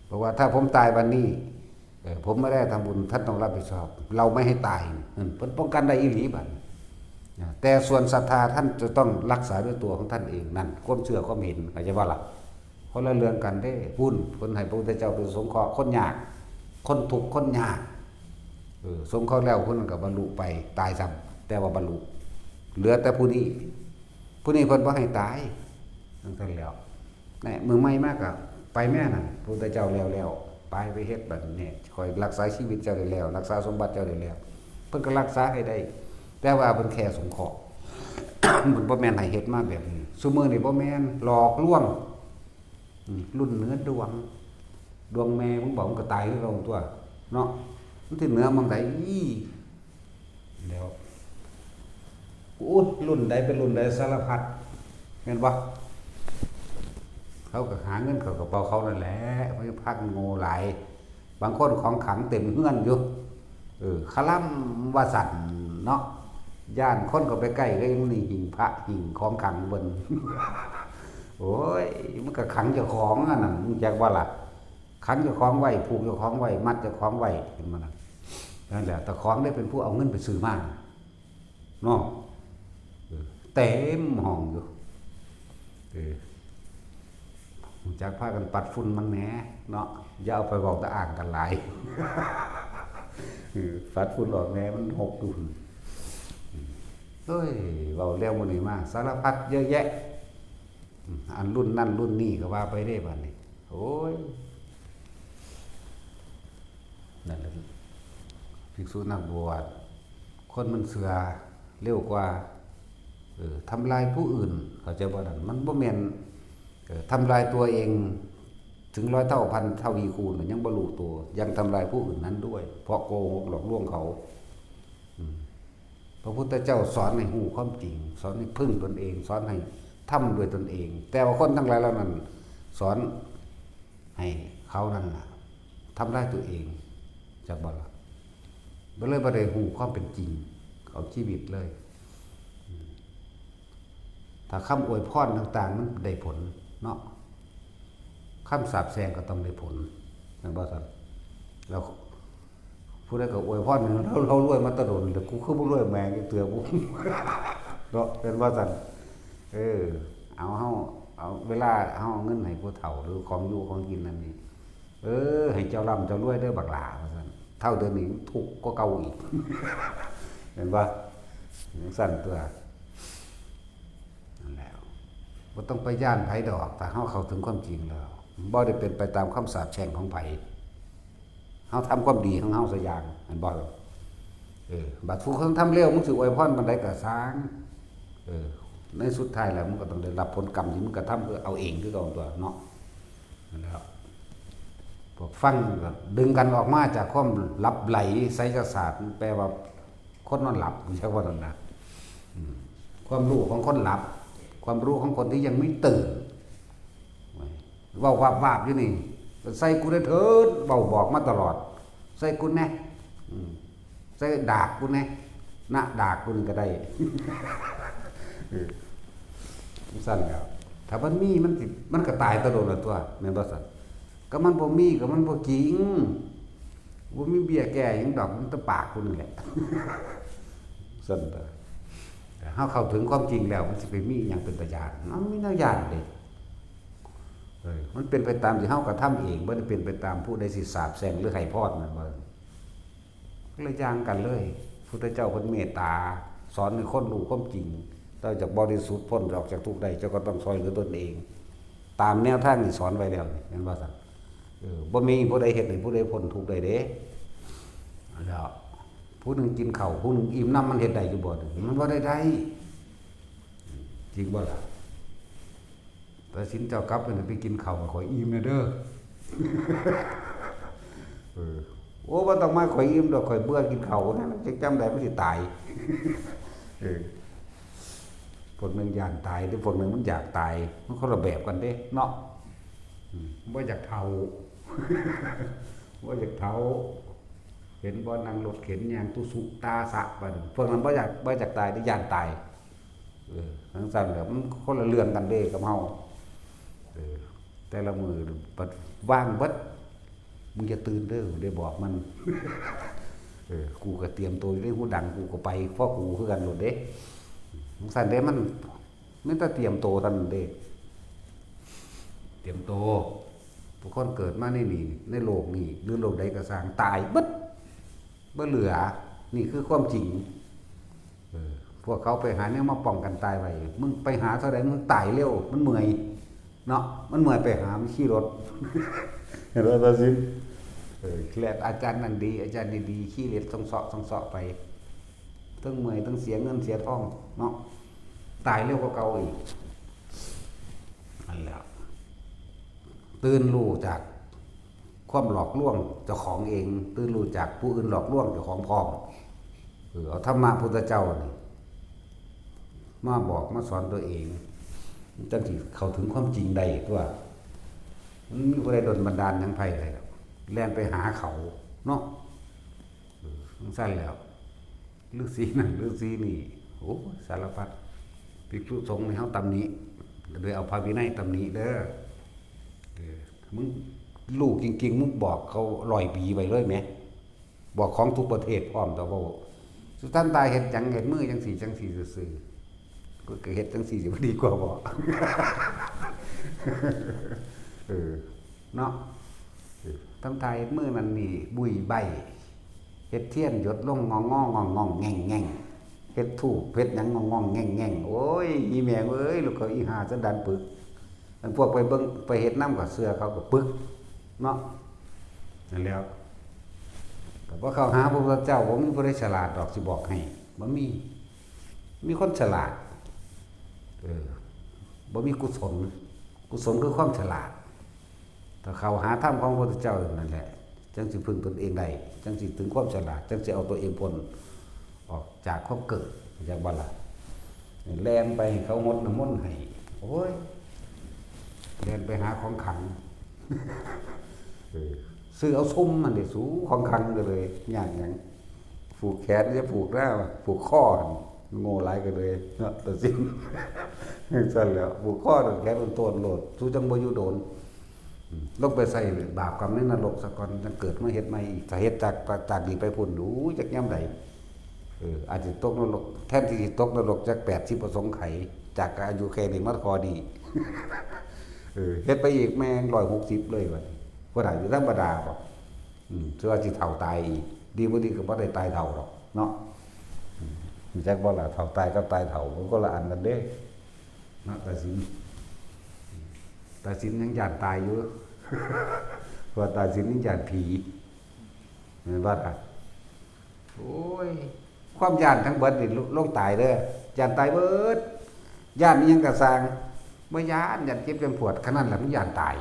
บอกว่าถ้าผมตายวันนี้ผมไม่ได้ทำบุญท่านต้องรับผิดชอบเราไม่ให้ตายเพิ่นป้องกันได้อีหลีบัดแต่ส่วนศรัทธาท่านจะต้องรักษาด้วยตัวของท่านเองนั่นความเชื่อความเห็นเข้าใจบ่ล่ะคนละเรื่องกันเด้พุ่นเพิ่นให้พระพุทธเจ้าเป็นสงเคราะห์คนยากคนทุกข์คนยากสงเคราะห์แล้วเพิ่นก็บรรลุไปตายซ้ำแต่ว่าบรรลุเหลือแต่ผู้นี้เพิ่นบ่ให้ตายนั่นแล้วแน่มือใหม่มากอ่ะไปแม่น่ะพระพุทธเจ้าแล้วไปเฮ็ดบัดนี้คอยรักษาชีวิตเจ้าได้แล้วรักษาสมบัติเจ้าได้แล้วเพิ่นก็รักษาให้ได้ แต่ว่าเพิ่นแค่สงเคราะห์ มันบ่แม่นให้เฮ็ดมาแบบนี้ซุมื้อนี้บ่แม่นหลอกลวงรุ่นเหนือดวงแม่มึงบอกมึงก็ตายคือเราตัวเนาะมันที่เหนือมันไดแล้วอู้รุ่นใดเป็นรุ่นใดสารพัดแม่นบ่เขาก็หาเงินเข้ากระเป๋าเขานั่นแหละเขาจะพักโง่หลายบางคนของขังเต็มเฮือนอยู่คลั่มว่าสั่นเนาะย่านคนก็ไปใกล้ก็ยังนี่หิ่งพระหิ่งของขังบน โอ้ยมันก็ขังเจ้าของอ่ะนั่นมึงจักว่าล่ะขังเจ้าของไว้ผูกเจ้าของไว้มัดเจ้าของไว้เห็นมั้ยนั่นแหละแต่ของได้เป็นผู้เอาเงินไปซื้อมาเนาะเต็มห้องอยู่จากพากันปัดฝุ่นมันแหนเนาะอย่าเอาไปบอกตะอ่างกันหลายปัดฝุ่นออกแหนมันหกอยู่เฮ้ยเว้าแล้วมื้อนี้มาสารพัดเยอะแยะอันรุ่นนั่นรุ่นนี้ก็ว่าไปได้บัดนี้โอ้ยนั่นแหละภิกษุนักบวชคนมันเสือเร็วกว่าทำลายผู้อื่นเข้าใจบ่นั่นมันบ่แม่นทำลายตัวเองถึง100 เท่าพันเท่าวีคูณยังบ่รู้ตัวยังทำลายผู้อื่นนั้นด้วยเพราะโกหกหลอกลวงเขาพระพุทธเจ้าสอนให้รู้ความจริงสอนให้พึ่งตนเองสอนให้ทำด้วยตนเองแต่ว่าคนทั้งหลายเหล่านั้นสอนให้เขานั่นน่ะทำลายตัวเองจักบ่ล่ะบ่เลยบ่ได้รู้ความเป็นจริงของชีวิตเลยถ้าคำอวยพรต่างๆมันได้ผลเนาะคำสาปแช่งก็ต้องได้ผลนั่นบ่ซั่นแล้วผู้ใดก็อวยพรเรารวยมาตะโดนแต่กูคือบ่รวยแม่งเตือกูเนาะเป็นว่าซั่นเอาเวลาเฮาเงินให้ผู้เฒ่าหรือของอยู่ของกินนั่นนี่ให้เจ้าร่ำเจ้ารวยเด้อบักหลาว่าซั่นเท่าเดิมนี้ทุกข์ก็เก่าอีกเห็นบ่สั่นตัวนั่นแหละบ่ต้องไปย่านไผดอกแต่เฮาเข้าถึงความจริงแล้วบ่ได้เป็นไปตามคำสาปแช่งของไผเฮาทำความดีของเฮาซะอย่างอันบ่บัดผู้เขาทำเร็วมึงสิอวยพรปานใดก็สร้างในสุดท้ายแล้วมึงก็ต้องได้รับผลกรรมที่มึงกระทำคือเอาเองคือเก่าตัวเนาะนั่นแหละพวกฟังก็ดึงกันออกมาจากความหลับไหลไสยศาสตร์แปลว่าคนนอนหลับใช่ว่านั่นนะความรู้ของคนหลับความรู้ของคนที่ยังไม่ตื่นว่าวาบอยู่นี่ใส่กูได้เถิดเบาบอกมาตลอดใส่กูแน่ใส่ดากกูแน่หน้าดากกูนี่ก็ได้สั่นแล้วถ้ามันมีมันก็ตายตะโดนละตัวแม่นบ่สั่นก็มันบ่มีก็มันบ่จริงบ่มีเบี้ยแก่หยังดอกมันตะปากกูนี่แหละสั่นเด้อเฮาเข้าถึงความจริงแล้วมันสิไปมีหยังเป็นตาญาณมันมีแนวญาณเด้มันเป็นไปตามที่เฮากระทำเองบ่ได้เป็นไปตามผู้ใดสิสาปแช่งหรือให้พรนั่นบ่ก็เลยย่างกันเลยพุทธเจ้าเพิ่นเมตตาสอนให้คนรู้ความจริงถ้าจากบริสุทธิ์พ้นออกจากทุกข์ได้เจ้าก็ต้องช่วยเหลือตนเองตามแนวทางที่สอนไว้แล้วเห็นว่าซั่นบ่มีผู้ใดเฮ็ดให้ผู้ใดพ้นทุกข์ได้เด้แล้วผู้นึงกินข้าวผู้นึงอิ่มน้ำมันเฮ็ดได้อยู่บ่มันบ่ได้จริงบ่ล่ะแต่สินเจ้ากลับไปกินข้าวข่อยอิ่มเด้อโอ้บ่ต้องมาข่อยอิ่มดอกข่อยเบื่อกินข้าวนะมันจะจำได้มันสิตายพวกนึงย่านตายหรือพวกนึงมันอยากตายมันคนละแบบกันเด้เนาะบ่อยากเฒ่าบ่อยากเฒ่าเห็นบ่นั่งรถเข็นย่างตุสุตาสะบัดพวกนั้นบ่อยากตายได้ย่านตายทั้งสั่นแล้วมันคนละเรื่องกันเด้กับเฮาแต่ละมื้อปัดว่างเบิดมึงอย่าตื่นเด้อได้บอกมันกูก็เตรียมตัวอยู่ในหูดังกูก็ไปเพราะกูคือกันโลดเด้สั่นเด้มันต้องเตรียมตัวทันเด้เตรียมตัวทุกคนเกิดมาในโลกนี้หรือโลกใดก็สร้างตายเบิดบ่เหลือนี่คือความจริงพวกเขาไปหาแนวมาป้องกันตายไว้มึงไปหาเท่าใดมึงตายเร็วมันเมื่อยเนาะมันเมื่อยไปหามันขี่รถเห็นว่าซิแลกอาจารย์นั่นดีอาจารย์นี่ดีขี้เล็ดต้องเสาะไป ทั้งเมื่อยทั้งเสียเงินเสียทองเนาะตายเร็วกว่าเก่าอีกนั่นแหละตื่นรู้จากความหลอกลวงเจ้าของเองตื่นรู้จากผู้อื่นหลอกลวงเจ้าของพร้อมเอาธรรมะพุทธเจ้านี่มาบอกมาสอนตัวเองจังสิเข้าถึงความจริงได้ตัวมันมีผู้ใดดลบันดาลยังไผเลยแล่นไปหาเขาเนาะสั้นแล้วฤาษีนั่นฤาษีนี่โอ้สารพัดภิกษุสงฆ์ในเฮาตำหนิโดยเอาพระวินัยตำหนิเด้อมึงลูกจริงๆมึงบอกเขา100 ปีไปเลยไหมบอกของทุกประเทศพร้อมแต่ว่าสุดท้ายตายเฮ็ดจังเฮ็ดมือจังสี่ซื่อๆก็เฮ็ดจังสี่สิบ่ดีกว่าบ่เนาะทำตายเฮ็ดมือนั่นนี่บุยใบเฮ็ดเทียนหยดลงงองๆแง่งๆเฮ็ดธูปเฮ็ดหยังงองๆแง่งๆโอ้ยอีแม่เอ้ยลูกเขาอีหาสันดานปึกอันพวกไปเบิ่งไปเฮ็ดน้ำกับเสื้อเขาก็ปึกเนาะนั่นแล้วก็บ่เข้าหาพระพุทธเจ้าบ่มีผู้ใดฉลาดดอกสิบอกให้บ่มีคนฉลาดบ่มีกุศลคือความฉลาดถ้าเข้าหาธรรมของพระพุทธเจ้านั่นแหละจังสิพึ่งตนเองได้จังสิถึงความฉลาดจังสิเอาตัวเองพ้นออกจากความเกิดจากบ่ล่ะแล่นไปเขางดน้ำมนต์ให้โอ้ยแล่นไปหาของขังซื้อเอาซุ่มมันได้สูของขังก็เลยยากหยังผูกแขนจะผูกหน้าผูกข้อโง่หลายก็เลยเนาะตัดสินสั่นแล้วผูกข้อแขนต้นโลดสู้จังบ่อยู่โดนลงไปใส่บาปกรรมในนรกซะก่อนจังเกิดมาเฮ็ดใหม่อีกถ้าเฮ็ดจากนี้ไปพุ่นดูจักยามใดอาจสิตกนรกแทนที่สิตกนรกจัก80ประสงค์ไขจากอายุแค่นี้มาพอดีเฮ็ดไปอีกแม่ง160เลยบัดนี้บ่ได้อยู่ธรรมดาบ่ถือว่าสิเฒ่าตายอีกดีบ่ดีก็บ่ได้ตายเฒ่าหรอกเนาะจักบ่ล่ะเฒ่าตายกับตายเฒ่ามันก็ละอันกันเด้เนาะแต่สินยังย่านตายอยู่เพราะตายสินยังย่านผีเห็นบ่ล่ะโอ้ยความย่านทั้งเบิดนี่ลงตายเด้อย่านตายเบิดย่านอีหยังก็สร้างบ่ย่านเจ็บจนปวดขนาดนั้นมันย่านตาย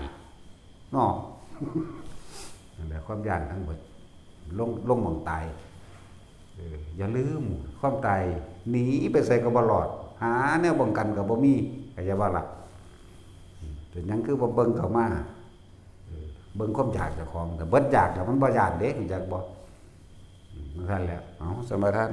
เนาะนั่นแหละความย่านทั้งหมดลงหม่องตายอย่าลืมความตายหนีไปใส่ก็บ่รอดหาแนวป้องกันก็บ่มีก็อย่าว่าล่ะเป็นหยังคือบ่เบิ่งเข้ามาเบิ่งความอยากเจ้าของแต่เบิดอยากแล้วมันบ่ย่านเด้รู้จักบ่นั่นแหละเอาสมาทาน